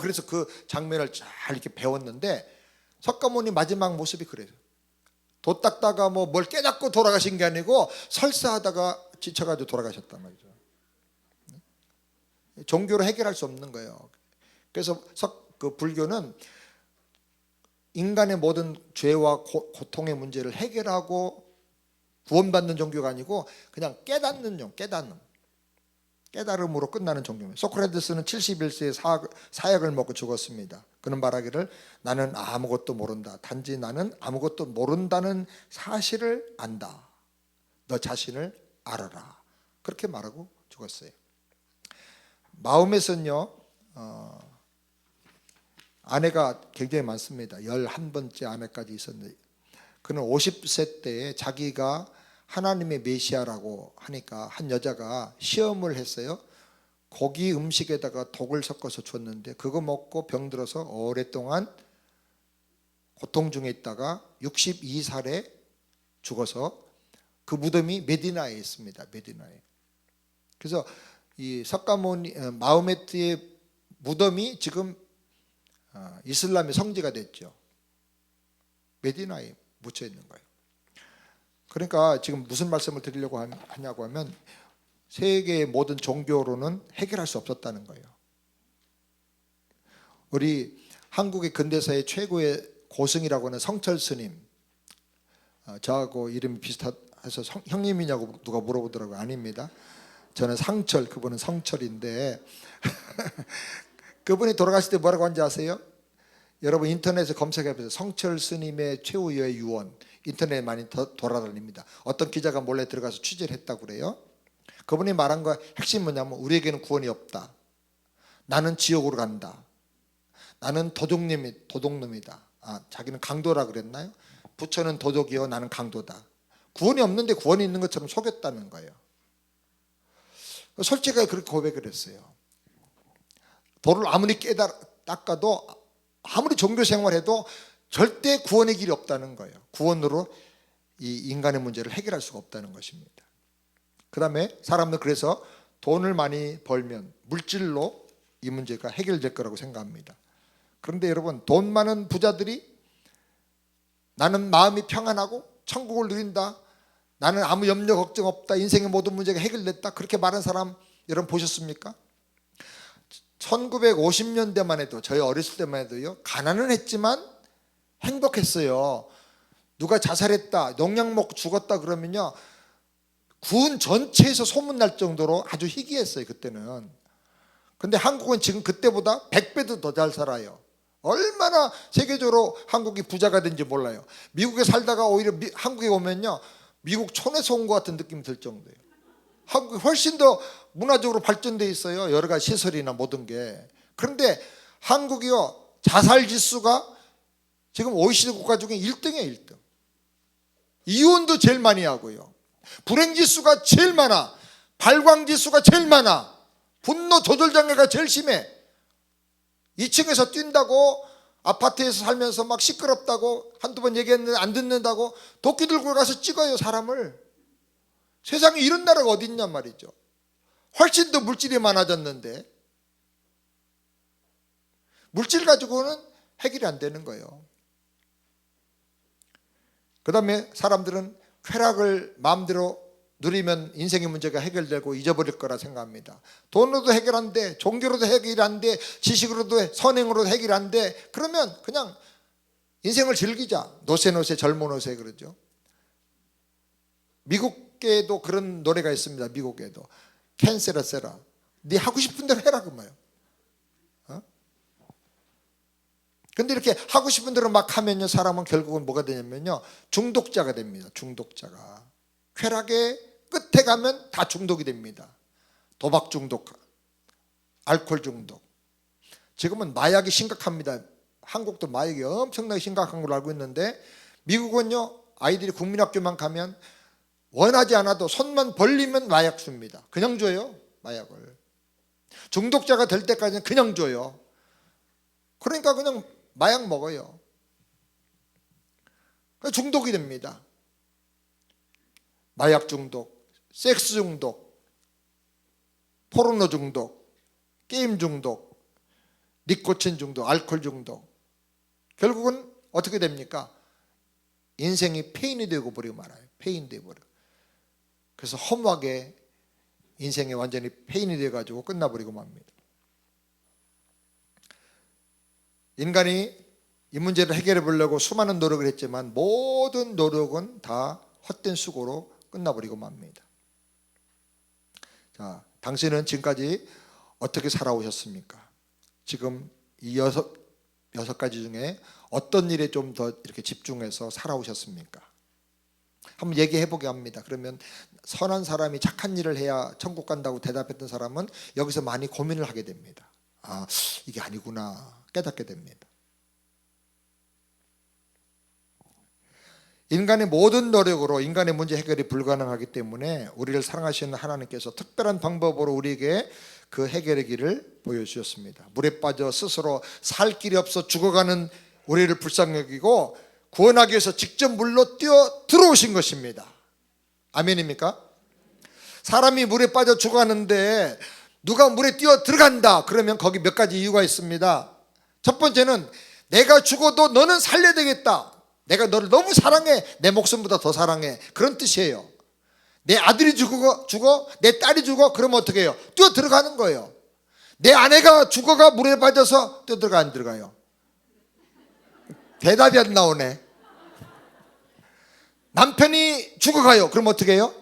그래서 그 장면을 잘 이렇게 배웠는데, 석가모니 마지막 모습이 그래요. 도 닦다가 뭐 뭘 깨닫고 돌아가신 게 아니고 설사하다가 지쳐가지고 돌아가셨단 말이죠. 종교로 해결할 수 없는 거예요. 그래서 불교는 인간의 모든 죄와 고통의 문제를 해결하고 구원받는 종교가 아니고 그냥 깨닫는 깨달음으로 끝나는 종교입니다. 소크라테스는 71세에 사약을 먹고 죽었습니다. 그는 말하기를 나는 아무것도 모른다. 단지 나는 아무것도 모른다는 사실을 안다. 너 자신을 알아라. 그렇게 말하고 죽었어요. 마음에서는요, 아내가 굉장히 많습니다. 11번째 아내까지 있었는데, 그는 50세 때에 자기가 하나님의 메시아라고 하니까 한 여자가 시험을 했어요. 고기 음식에다가 독을 섞어서 줬는데 그거 먹고 병들어서 오랫동안 고통 중에 있다가 62살에 죽어서 그 무덤이 메디나에 있습니다. 메디나에. 그래서 이 석가모니 마호메트의 무덤이 지금 이슬람의 성지가 됐죠. 메디나에 묻혀 있는 거예요. 그러니까 지금 무슨 말씀을 드리려고 하냐고 하면, 세계의 모든 종교로는 해결할 수 없었다는 거예요. 우리 한국의 근대사의 최고의 고승이라고 하는 성철 스님, 저하고 이름이 비슷해서 형님이냐고 누가 물어보더라고요. 아닙니다. 저는 상철, 그분은 성철인데 그분이 돌아가실 때 뭐라고 한지 아세요? 여러분 인터넷에 검색해보세요. 성철 스님의 최후의 유언. 인터넷에 많이 돌아다닙니다. 어떤 기자가 몰래 들어가서 취재를 했다고 그래요. 그분이 말한 거 핵심이 뭐냐면, 우리에게는 구원이 없다. 나는 지옥으로 간다. 나는 도둑놈이다. 자기는 강도라 그랬나요? 부처는 도둑이요, 나는 강도다. 구원이 없는데 구원이 있는 것처럼 속였다는 거예요. 솔직하게 그렇게 고백을 했어요. 돌을 아무리 닦아도 아무리 종교 생활해도 절대 구원의 길이 없다는 거예요. 구원으로 이 인간의 문제를 해결할 수가 없다는 것입니다. 그 다음에 사람은 그래서 돈을 많이 벌면 물질로 이 문제가 해결될 거라고 생각합니다. 그런데 여러분, 돈 많은 부자들이 나는 마음이 평안하고 천국을 누린다, 나는 아무 염려 걱정 없다, 인생의 모든 문제가 해결됐다, 그렇게 말한 사람 여러분 보셨습니까? 1950년대만 해도, 저희 어렸을 때만 해도요, 가난은 했지만 행복했어요. 누가 자살했다, 농약 먹고 죽었다 그러면요, 군 전체에서 소문날 정도로 아주 희귀했어요, 그때는. 근데 한국은 지금 그때보다 100배도 더 잘 살아요. 얼마나 세계적으로 한국이 부자가 된지 몰라요. 미국에 살다가 오히려 한국에 오면요, 미국 촌에서 온 것 같은 느낌이 들 정도예요. 한국이 훨씬 더 문화적으로 발전돼 있어요, 여러 가지 시설이나 모든 게. 그런데 한국이요, 자살 지수가 지금 OECD 국가 중에 1등이에요, 1등. 이혼도 제일 많이 하고요, 불행 지수가 제일 많아, 발광 지수가 제일 많아, 분노 조절 장애가 제일 심해. 2층에서 뛴다고, 아파트에서 살면서 막 시끄럽다고 한두 번 얘기했는데 안 듣는다고 도끼 들고 가서 찍어요, 사람을. 세상에 이런 나라가 어디 있냔 말이죠. 훨씬 더 물질이 많아졌는데 물질 가지고는 해결이 안 되는 거예요. 그 다음에 사람들은 쾌락을 마음대로 누리면 인생의 문제가 해결되고 잊어버릴 거라 생각합니다. 돈으로도 해결 안 돼, 종교로도 해결 안 돼, 지식으로도, 선행으로도 해결 안 돼. 그러면 그냥 인생을 즐기자. 노세 젊은 노세 그러죠. 미국에도 그런 노래가 있습니다. 미국에도 캔세라 세라, 네 하고 싶은 대로 해라 그 말이에요. 근데 이렇게 하고 싶은 대로 막 하면요, 사람은 결국은 뭐가 되냐면요, 중독자가 됩니다. 중독자가. 쾌락의 끝에 가면 다 중독이 됩니다. 도박 중독, 알코올 중독. 지금은 마약이 심각합니다. 한국도 마약이 엄청나게 심각한 걸로 알고 있는데, 미국은요, 아이들이 국민학교만 가면 원하지 않아도 손만 벌리면 마약 줍니다. 그냥 줘요, 마약을. 중독자가 될 때까지는 그냥 줘요. 그러니까 그냥 마약 먹어요. 중독이 됩니다. 마약 중독, 섹스 중독, 포르노 중독, 게임 중독, 니코틴 중독, 알코올 중독. 결국은 어떻게 됩니까? 인생이 페인이 되고 버리고 말아요. 페인 되고 버려. 그래서 허무하게 인생이 완전히 페인이 돼가지고 끝나버리고 맙니다. 인간이 이 문제를 해결해 보려고 수많은 노력을 했지만 모든 노력은 다 헛된 수고로 끝나버리고 맙니다. 자, 당신은 지금까지 어떻게 살아오셨습니까? 지금 이 여섯 가지 중에 어떤 일에 좀 더 이렇게 집중해서 살아오셨습니까? 한번 얘기해 보게 합니다. 그러면 선한 사람이 착한 일을 해야 천국 간다고 대답했던 사람은 여기서 많이 고민을 하게 됩니다. 이게 아니구나 깨닫게 됩니다. 인간의 모든 노력으로 인간의 문제 해결이 불가능하기 때문에 우리를 사랑하시는 하나님께서 특별한 방법으로 우리에게 그 해결의 길을 보여주셨습니다. 물에 빠져 스스로 살 길이 없어 죽어가는 우리를 불쌍히 여기고 구원하기 위해서 직접 물로 뛰어 들어오신 것입니다. 아멘입니까? 사람이 물에 빠져 죽어가는데 누가 물에 뛰어 들어간다 그러면 거기 몇 가지 이유가 있습니다. 첫 번째는 내가 죽어도 너는 살려야 되겠다, 내가 너를 너무 사랑해, 내 목숨보다 더 사랑해, 그런 뜻이에요. 내 아들이 죽어, 내 딸이 죽어, 그러면 어떻게 해요? 뛰어 들어가는 거예요. 내 아내가 죽어가 물에 빠져서 뛰어 들어가, 안 들어가요? 대답이 안 나오네. 남편이 죽어가요, 그럼 어떻게 해요?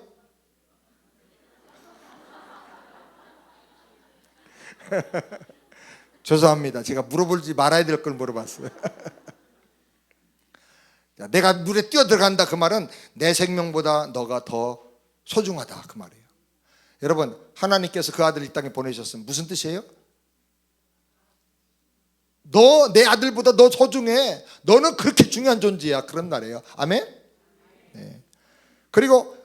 죄송합니다, 제가 물어보지 말아야 될 걸 물어봤어요. 내가 물에 뛰어 들어간다 그 말은 내 생명보다 너가 더 소중하다 그 말이에요. 여러분, 하나님께서 그 아들을 이 땅에 보내셨으면 무슨 뜻이에요? 너 내 아들보다 너 소중해. 너는 그렇게 중요한 존재야. 그런 날이에요. 아멘. 네. 그리고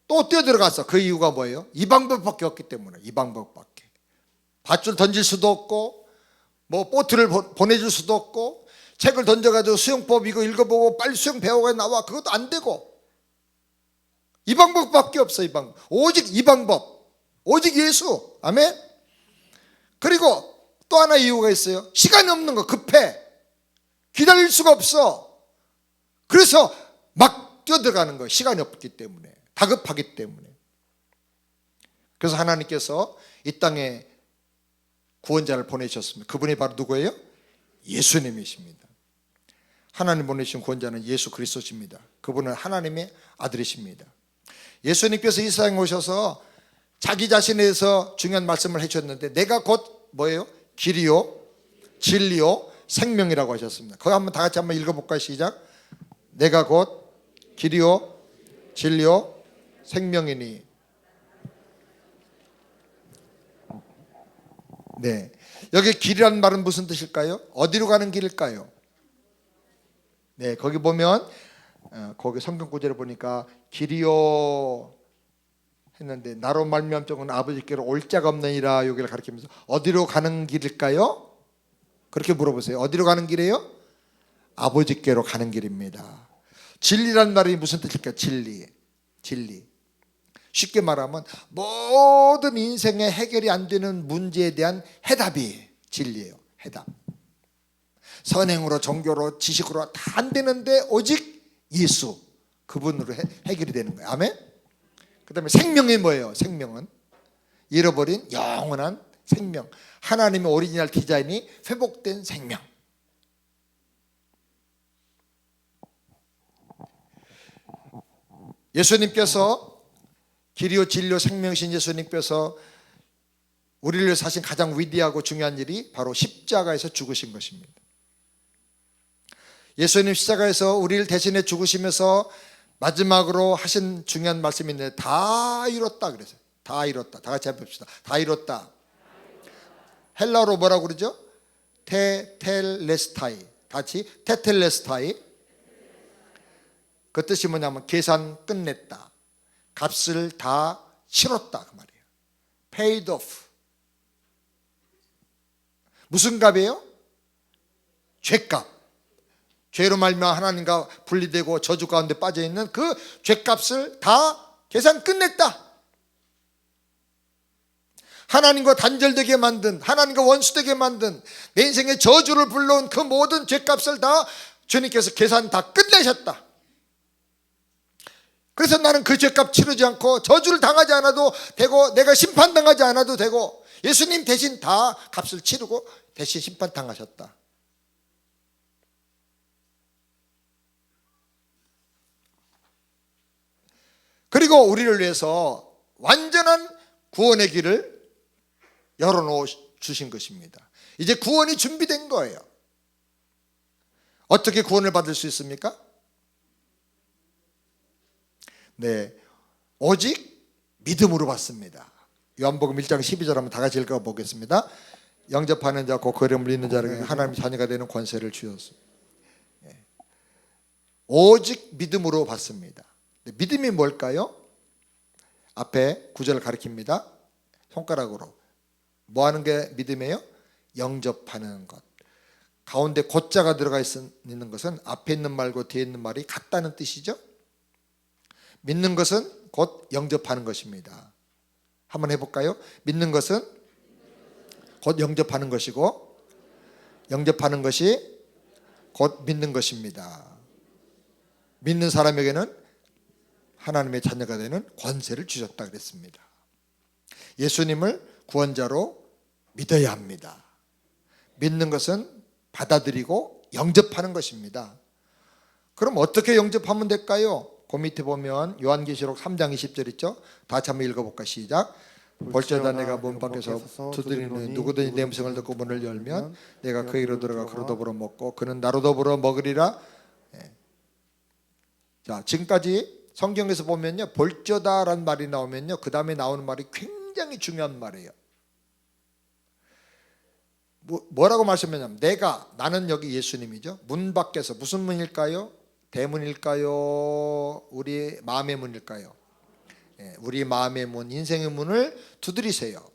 또 뛰어들어갔어. 그 이유가 뭐예요? 이 방법밖에 없기 때문에. 이 방법밖에. 밧줄 던질 수도 없고 뭐 보트를 보내줄 수도 없고 책을 던져가지고 수영법 이거 읽어보고 빨리 수영 배워가 나와. 그것도 안 되고 이 방법밖에 없어. 이 방법. 오직 이 방법. 오직 예수. 아멘. 그리고 또 하나 이유가 있어요. 시간이 없는 거. 급해. 기다릴 수가 없어. 그래서 막 뛰어들어가는 거예요. 시간이 없기 때문에. 다급하기 때문에. 그래서 하나님께서 이 땅에 구원자를 보내셨습니다. 그분이 바로 누구예요? 예수님이십니다. 하나님 보내신 구원자는 예수 그리스도십니다. 그분은 하나님의 아들이십니다. 예수님께서 이 세상에 오셔서 자기 자신에 대해서 중요한 말씀을 해주셨는데 내가 곧 뭐예요? 길이요 진리요 생명이라고 하셨습니다. 그거 한번 다 같이 한번 읽어볼까요? 시작. 내가 곧 길이요 진리요 생명이니. 네, 여기 길이라는 말은 무슨 뜻일까요? 어디로 가는 길일까요? 네, 거기 보면 거기 성경 구절을 보니까 길이요 했는데 나로 말미암고는 아버지께로 올 자가 없느니라. 여기를 가리키면서 어디로 가는 길일까요? 그렇게 물어보세요. 어디로 가는 길이에요? 아버지께로 가는 길입니다. 진리라는 말이 무슨 뜻일까요? 진리. 쉽게 말하면 모든 인생의 해결이 안 되는 문제에 대한 해답이 진리예요. 해답. 선행으로 종교로 지식으로 다 안 되는데 오직 예수 그분으로 해결이 되는 거예요. 아멘. 그 다음에 생명이 뭐예요? 생명은 잃어버린 영원한 생명. 하나님의 오리지널 디자인이 회복된 생명. 예수님께서 길이요 진리요 생명이신 예수님께서 우리를 위해서 하신 가장 위대하고 중요한 일이 바로 십자가에서 죽으신 것입니다. 예수님 십자가에서 우리를 대신해 죽으시면서 마지막으로 하신 중요한 말씀이 있는데 다 이뤘다 그랬어요. 다 이뤘다. 다 같이 해봅시다. 다 이뤘다. 헬라어로 뭐라고 그러죠? 테텔레스타이. 같이 테텔레스타이. 그 뜻이 뭐냐면 계산 끝냈다. 값을 다 치렀다 그 말이에요. Paid off. 무슨 값이에요? 죄값. 죄로 말미암아 하나님과 분리되고 저주 가운데 빠져있는 그 죄값을 다 계산 끝냈다. 하나님과 단절되게 만든, 하나님과 원수되게 만든, 내 인생에 저주를 불러온 그 모든 죄값을 다 주님께서 계산 다 끝내셨다. 그래서 나는 그 죄값 치르지 않고 저주를 당하지 않아도 되고 내가 심판당하지 않아도 되고 예수님 대신 다 값을 치르고 대신 심판당하셨다. 그리고 우리를 위해서 완전한 구원의 길을 열어놓아 주신 것입니다. 이제 구원이 준비된 거예요. 어떻게 구원을 받을 수 있습니까? 네, 오직 믿음으로 받습니다. 요한복음 1장 12절 한번 다 같이 읽어보겠습니다. 영접하는 자, 그 이름을 믿는 자에게 하나님 자녀가 되는 권세를 주셨습니다. 네. 오직 믿음으로 받습니다. 믿음이 뭘까요? 앞에 구절을 가리킵니다. 손가락으로. 뭐 하는 게 믿음이에요? 영접하는 것. 가운데 곧자가 들어가 있는 것은 앞에 있는 말과 뒤에 있는 말이 같다는 뜻이죠. 믿는 것은 곧 영접하는 것입니다. 한번 해볼까요? 믿는 것은 곧 영접하는 것이고 영접하는 것이 곧 믿는 것입니다. 믿는 사람에게는 하나님의 자녀가 되는 권세를 주셨다 그랬습니다. 예수님을 구원자로 믿어야 합니다. 믿는 것은 받아들이고 영접하는 것입니다. 그럼 어떻게 영접하면 될까요? 그 밑에 보면 요한계시록 3장 20절 있죠? 다 같이 한번 읽어볼까? 시작. 볼지어다 내가 문 밖에서 두드리는 누구든지 내 음성을 듣고 문을 열면 내가 그에게로 들어가 그로 더불어 먹고 그는 나로 더불어 먹으리라. 네. 자, 지금까지 성경에서 보면요, 볼지어다라는 말이 나오면요, 그 다음에 나오는 말이 굉장히 중요한 말이에요. 뭐라고 말씀했냐면 나는 여기 예수님이죠. 문 밖에서 무슨 문일까요? 대문일까요? 우리 마음의 문일까요? 우리 마음의 문, 인생의 문을 두드리세요.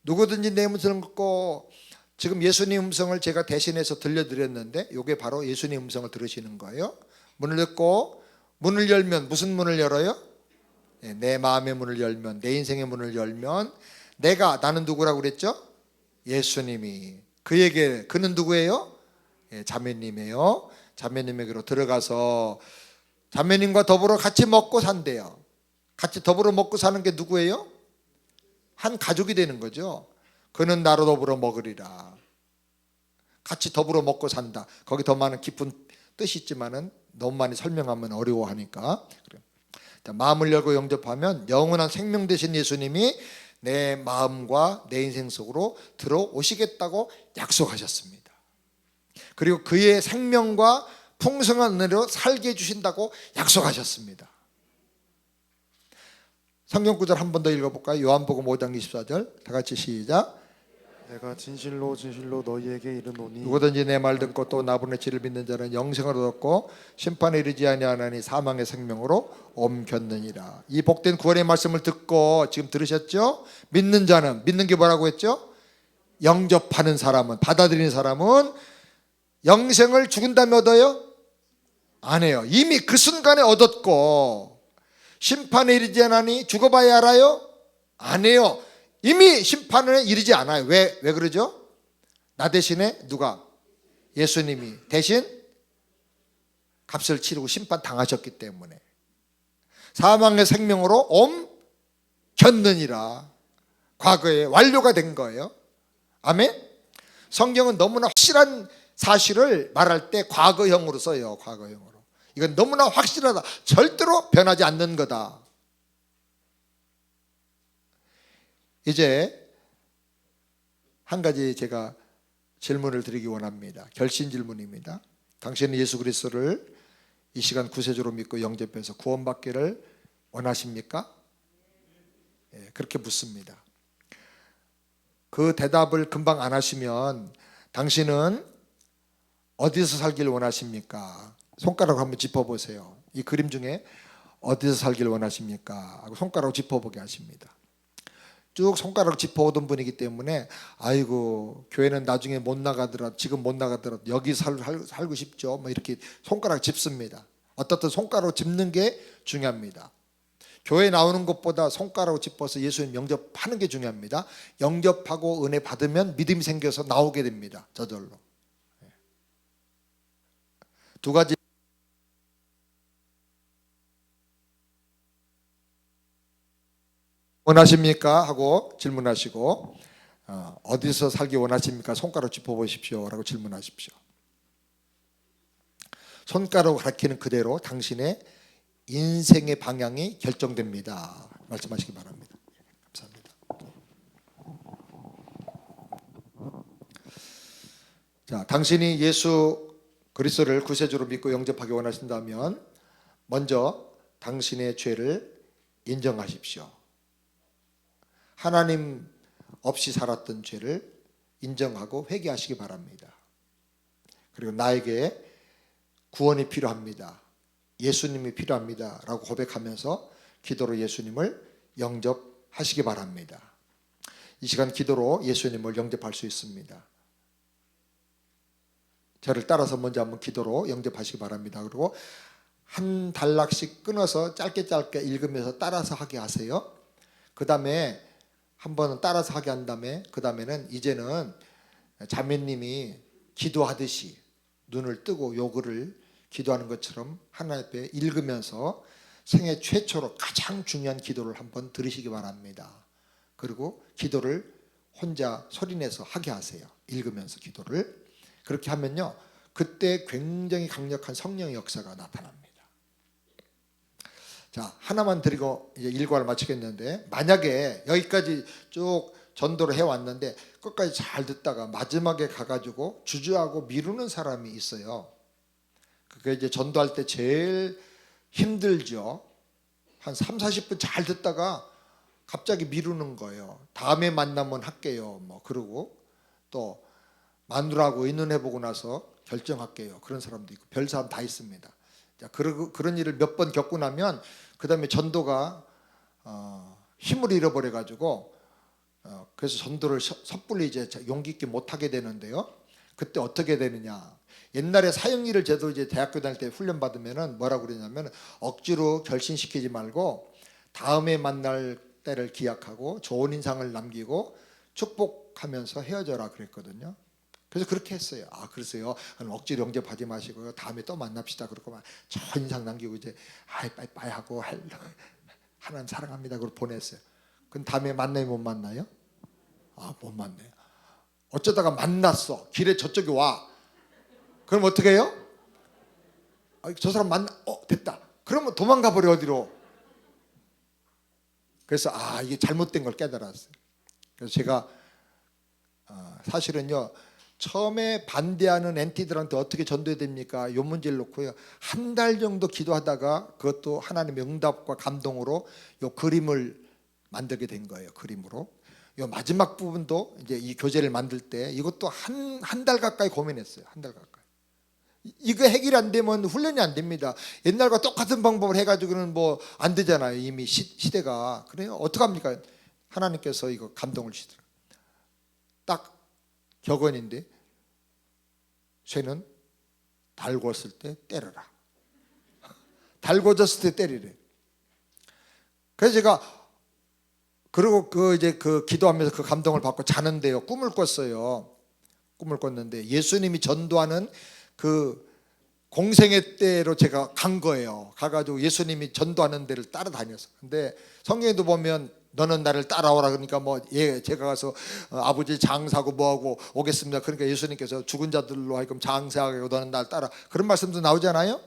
누구든지 내 음성을 듣고, 지금 예수님 음성을 제가 대신해서 들려드렸는데 이게 바로 예수님 음성을 들으시는 거예요. 문을 듣고 문을 열면 무슨 문을 열어요? 내 마음의 문을 열면, 내 인생의 문을 열면, 나는 누구라고 그랬죠? 예수님이. 그는 누구예요? 자매님이에요. 자매님에게로 들어가서 자매님과 더불어 같이 먹고 산대요. 같이 더불어 먹고 사는 게 누구예요? 한 가족이 되는 거죠. 그는 나로 더불어 먹으리라. 같이 더불어 먹고 산다. 거기 더 많은 깊은 뜻이 있지만은 너무 많이 설명하면 어려워하니까. 마음을 열고 영접하면 영원한 생명 되신 예수님이 내 마음과 내 인생 속으로 들어오시겠다고 약속하셨습니다. 그리고 그의 생명과 풍성한 은혜로 살게 해주신다고 약속하셨습니다. 성경 구절 한 번 더 읽어볼까요? 요한복음 5장 24절 다 같이 시작. 내가 진실로 진실로 너희에게 이르노니 누구든지 내 말 듣고 또 나 보낸 이를 믿는 자는 영생을 얻었고 심판에 이르지 아니하나니 사망의 생명으로 옮겼느니라. 이 복된 구원의 말씀을 듣고 지금 들으셨죠? 믿는 자는, 믿는 게 뭐라고 했죠? 영접하는 사람은, 받아들이는 사람은 영생을 죽은 다음에 얻어요? 안 해요. 이미 그 순간에 얻었고, 심판에 이르지 않으니 죽어봐야 알아요? 안 해요. 이미 심판에 이르지 않아요. 왜 그러죠? 나 대신에 누가? 예수님이 대신 값을 치르고 심판 당하셨기 때문에 사망의 생명으로 옮겼느니라. 과거에 완료가 된 거예요. 아멘? 성경은 너무나 확실한 사실을 말할 때 과거형으로 써요. 과거형으로. 이건 너무나 확실하다. 절대로 변하지 않는 거다. 이제 한 가지 제가 질문을 드리기 원합니다. 결심 질문입니다. 당신은 예수 그리스도를 이 시간 구세주로 믿고 영접해서 구원받기를 원하십니까? 그렇게 묻습니다. 그 대답을 금방 안 하시면 당신은 어디서 살길 원하십니까? 손가락으로 한번 짚어보세요. 이 그림 중에 어디서 살길 원하십니까? 하고 손가락으로 짚어보게 하십니다. 쭉 손가락 짚어오던 분이기 때문에 아이고 교회는 나중에 못 나가더라도, 지금 못 나가더라도 여기 살고 싶죠, 뭐 이렇게 손가락 짚습니다. 어떻든 손가락으로 짚는 게 중요합니다. 교회 나오는 것보다 손가락으로 짚어서 예수님 영접하는 게 중요합니다. 영접하고 은혜 받으면 믿음이 생겨서 나오게 됩니다. 저절로. 두 가지. 원하십니까? 하고 질문하시고, 어디서 살기 원하십니까? 손가락 짚어보십시오 라고 질문하십시오. 손가락으로 가리키는 그대로 당신의 인생의 방향이 결정됩니다. 말씀하시기 바랍니다. 감사합니다. 자, 당신이 예수 그리스도를 구세주로 믿고 영접하기 원하신다면 먼저 당신의 죄를 인정하십시오. 하나님 없이 살았던 죄를 인정하고 회개하시기 바랍니다. 그리고 나에게 구원이 필요합니다, 예수님이 필요합니다 라고 고백하면서 기도로 예수님을 영접하시기 바랍니다. 이 시간 기도로 예수님을 영접할 수 있습니다. 저를 따라서 먼저 한번 기도로 영접하시기 바랍니다. 그리고 한 단락씩 끊어서 짧게 읽으면서 따라서 하게 하세요. 그 다음에 한 번은 따라서 하게 한 다음에 그 다음에는 이제는 자매님이 기도하듯이 눈을 뜨고 요구를 기도하는 것처럼 하나님 앞에 읽으면서 생애 최초로 가장 중요한 기도를 한번 들으시기 바랍니다. 그리고 기도를 혼자 소리내서 하게 하세요. 읽으면서 기도를. 그렇게 하면요, 그때 굉장히 강력한 성령의 역사가 나타납니다. 자, 하나만 드리고 이제 일과를 마치겠는데, 만약에 여기까지 쭉 전도를 해왔는데 끝까지 잘 듣다가 마지막에 가가지고 주저하고 미루는 사람이 있어요. 그게 이제 전도할 때 제일 힘들죠. 한 30-40분 잘 듣다가 갑자기 미루는 거예요. 다음에 만나면 할게요, 뭐 그러고 또 마누라하고 의논해보고 나서 결정할게요. 그런 사람도 있고 별 사람 다 있습니다. 자, 그런 일을 몇 번 겪고 나면 그 다음에 전도가 힘을 잃어버려 가지고 그래서 전도를 섣불리 이제 용기 있게 못하게 되는데요. 그때 어떻게 되느냐? 옛날에 사형리를 저도 이제 대학교 다닐 때 훈련 받으면은 뭐라고 그러냐면 억지로 결심시키지 말고 다음에 만날 때를 기약하고 좋은 인상을 남기고 축복하면서 헤어져라 그랬거든요. 그래서 그렇게 했어요. 그러세요. 그럼 억지로 영접하지 마시고요. 다음에 또 만납시다. 그러고 막 좋은 인상 남기고 이제 빠이빠이 하고 하나님 사랑합니다. 그러고 보냈어요. 그럼 다음에 만나요, 못 만나요? 못 만나요. 어쩌다가 만났어. 길에 저쪽에 와. 그럼 어떻게 해요? 저 사람 됐다. 그러면 도망가 버려 어디로. 그래서 이게 잘못된 걸 깨달았어요. 그래서 제가 사실은요, 처음에 반대하는 엔티들한테 어떻게 전도해야 됩니까? 요 문제를 놓고요, 한 달 정도 기도하다가 그것도 하나님의 응답과 감동으로 요 그림을 만들게 된 거예요. 그림으로. 요 마지막 부분도 이제 이 교재를 만들 때 이것도 한 달 가까이 고민했어요. 한 달 가까이. 이거 해결이 안 되면 훈련이 안 됩니다. 옛날과 똑같은 방법을 해가지고는 뭐 안 되잖아요. 이미 시대가. 그래요. 어떡합니까? 하나님께서 이거 감동을 주시더라고요. 딱 격언인데, 쇠는 달궜을 때 때려라. 달궈졌을 때 때리래. 그래서 제가 그리고 이제 기도하면서 그 감동을 받고 자는데요, 꿈을 꿨어요. 꿈을 꿨는데 예수님이 전도하는 그 공생애 때로 제가 간 거예요. 가가지고 예수님이 전도하는 데를 따라다녔어. 근데 성경에도 보면 너는 나를 따라오라 그러니까 제가 가서 아버지 장사하고 뭐하고 오겠습니다. 그러니까 예수님께서 죽은 자들로 하여금 장사하고 너는 날 따라, 그런 말씀도 나오잖아요.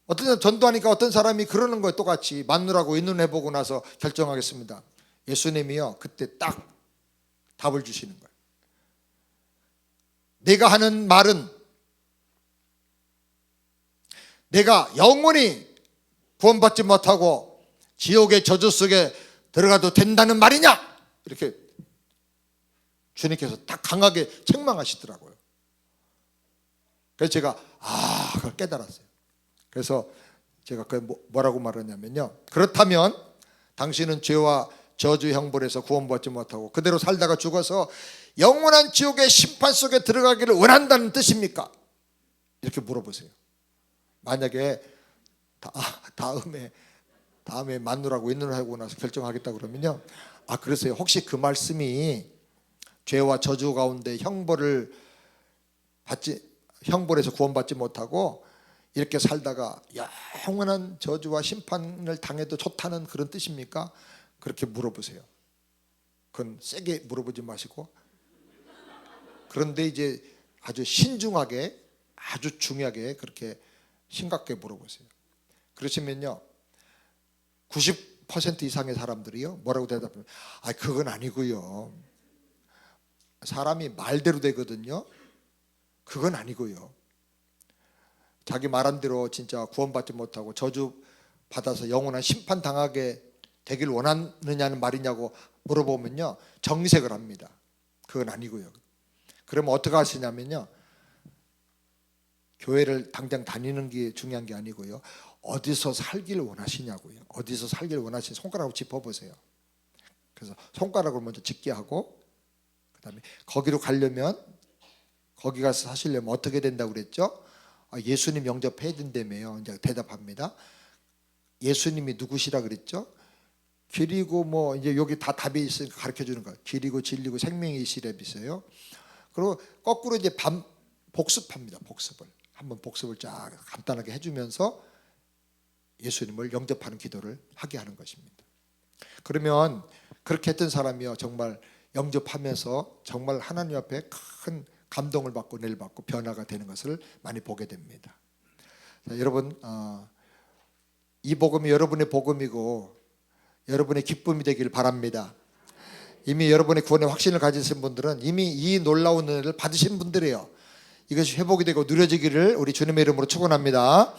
어떤 사람 전도하니까 어떤 사람이 그러는 거예요. 똑같이 만누라고 의논해보고 나서 결정하겠습니다. 예수님이요, 그때 딱 답을 주시는 거예요. 내가 하는 말은 내가 영원히 구원받지 못하고 지옥의 저주 속에 들어가도 된다는 말이냐? 이렇게 주님께서 딱 강하게 책망하시더라고요. 그래서 제가 그걸 깨달았어요. 그래서 제가 뭐라고 말하냐면요, 그렇다면 당신은 죄와 저주 형벌에서 구원받지 못하고 그대로 살다가 죽어서 영원한 지옥의 심판 속에 들어가기를 원한다는 뜻입니까? 이렇게 물어보세요. 만약에 다음에 만누라고 의논을 하고 나서 결정하겠다 그러면요, 그러세요. 혹시 그 말씀이 죄와 저주 가운데 형벌에서 구원받지 못하고 이렇게 살다가 영원한 저주와 심판을 당해도 좋다는 그런 뜻입니까? 그렇게 물어보세요. 그건 세게 물어보지 마시고, 그런데 이제 아주 신중하게, 아주 중요하게 그렇게 심각하게 물어보세요. 그러시면요, 90% 이상의 사람들이요, 뭐라고 대답하면 그건 아니고요. 사람이 말대로 되거든요. 그건 아니고요. 자기 말한 대로 진짜 구원받지 못하고 저주 받아서 영원한 심판 당하게 되길 원하느냐는 말이냐고 물어보면요, 정색을 합니다. 그건 아니고요. 그러면 어떻게 하시냐면요, 교회를 당장 다니는 게 중요한 게 아니고요, 어디서 살기를 원하시냐고요. 어디서 살기를 원하시냐, 손가락으로 짚어보세요. 그래서 손가락을 먼저 짚게 하고, 그 다음에 거기로 가려면, 거기 가서 사시려면 어떻게 된다고 그랬죠? 예수님 영접해야 된다며요. 이제 대답합니다. 예수님이 누구시라 그랬죠? 길이고 이제 여기 다 답이 있으니까 가르쳐 주는 거예요. 길이고 진리고 생명이시라 비서요. 그리고 거꾸로 이제 복습합니다. 복습을 한번 복습을 쫙 간단하게 해주면서 예수님을 영접하는 기도를 하게 하는 것입니다. 그러면 그렇게 했던 사람이요, 정말 영접하면서 정말 하나님 앞에 큰 감동을 받고 은혜를 받고 변화가 되는 것을 많이 보게 됩니다. 자, 여러분, 이 복음이 여러분의 복음이고 여러분의 기쁨이 되기를 바랍니다. 이미 여러분의 구원의 확신을 가지신 분들은 이미 이 놀라운 은혜를 받으신 분들이에요. 이것이 회복이 되고 누려지기를 우리 주님의 이름으로 축원합니다.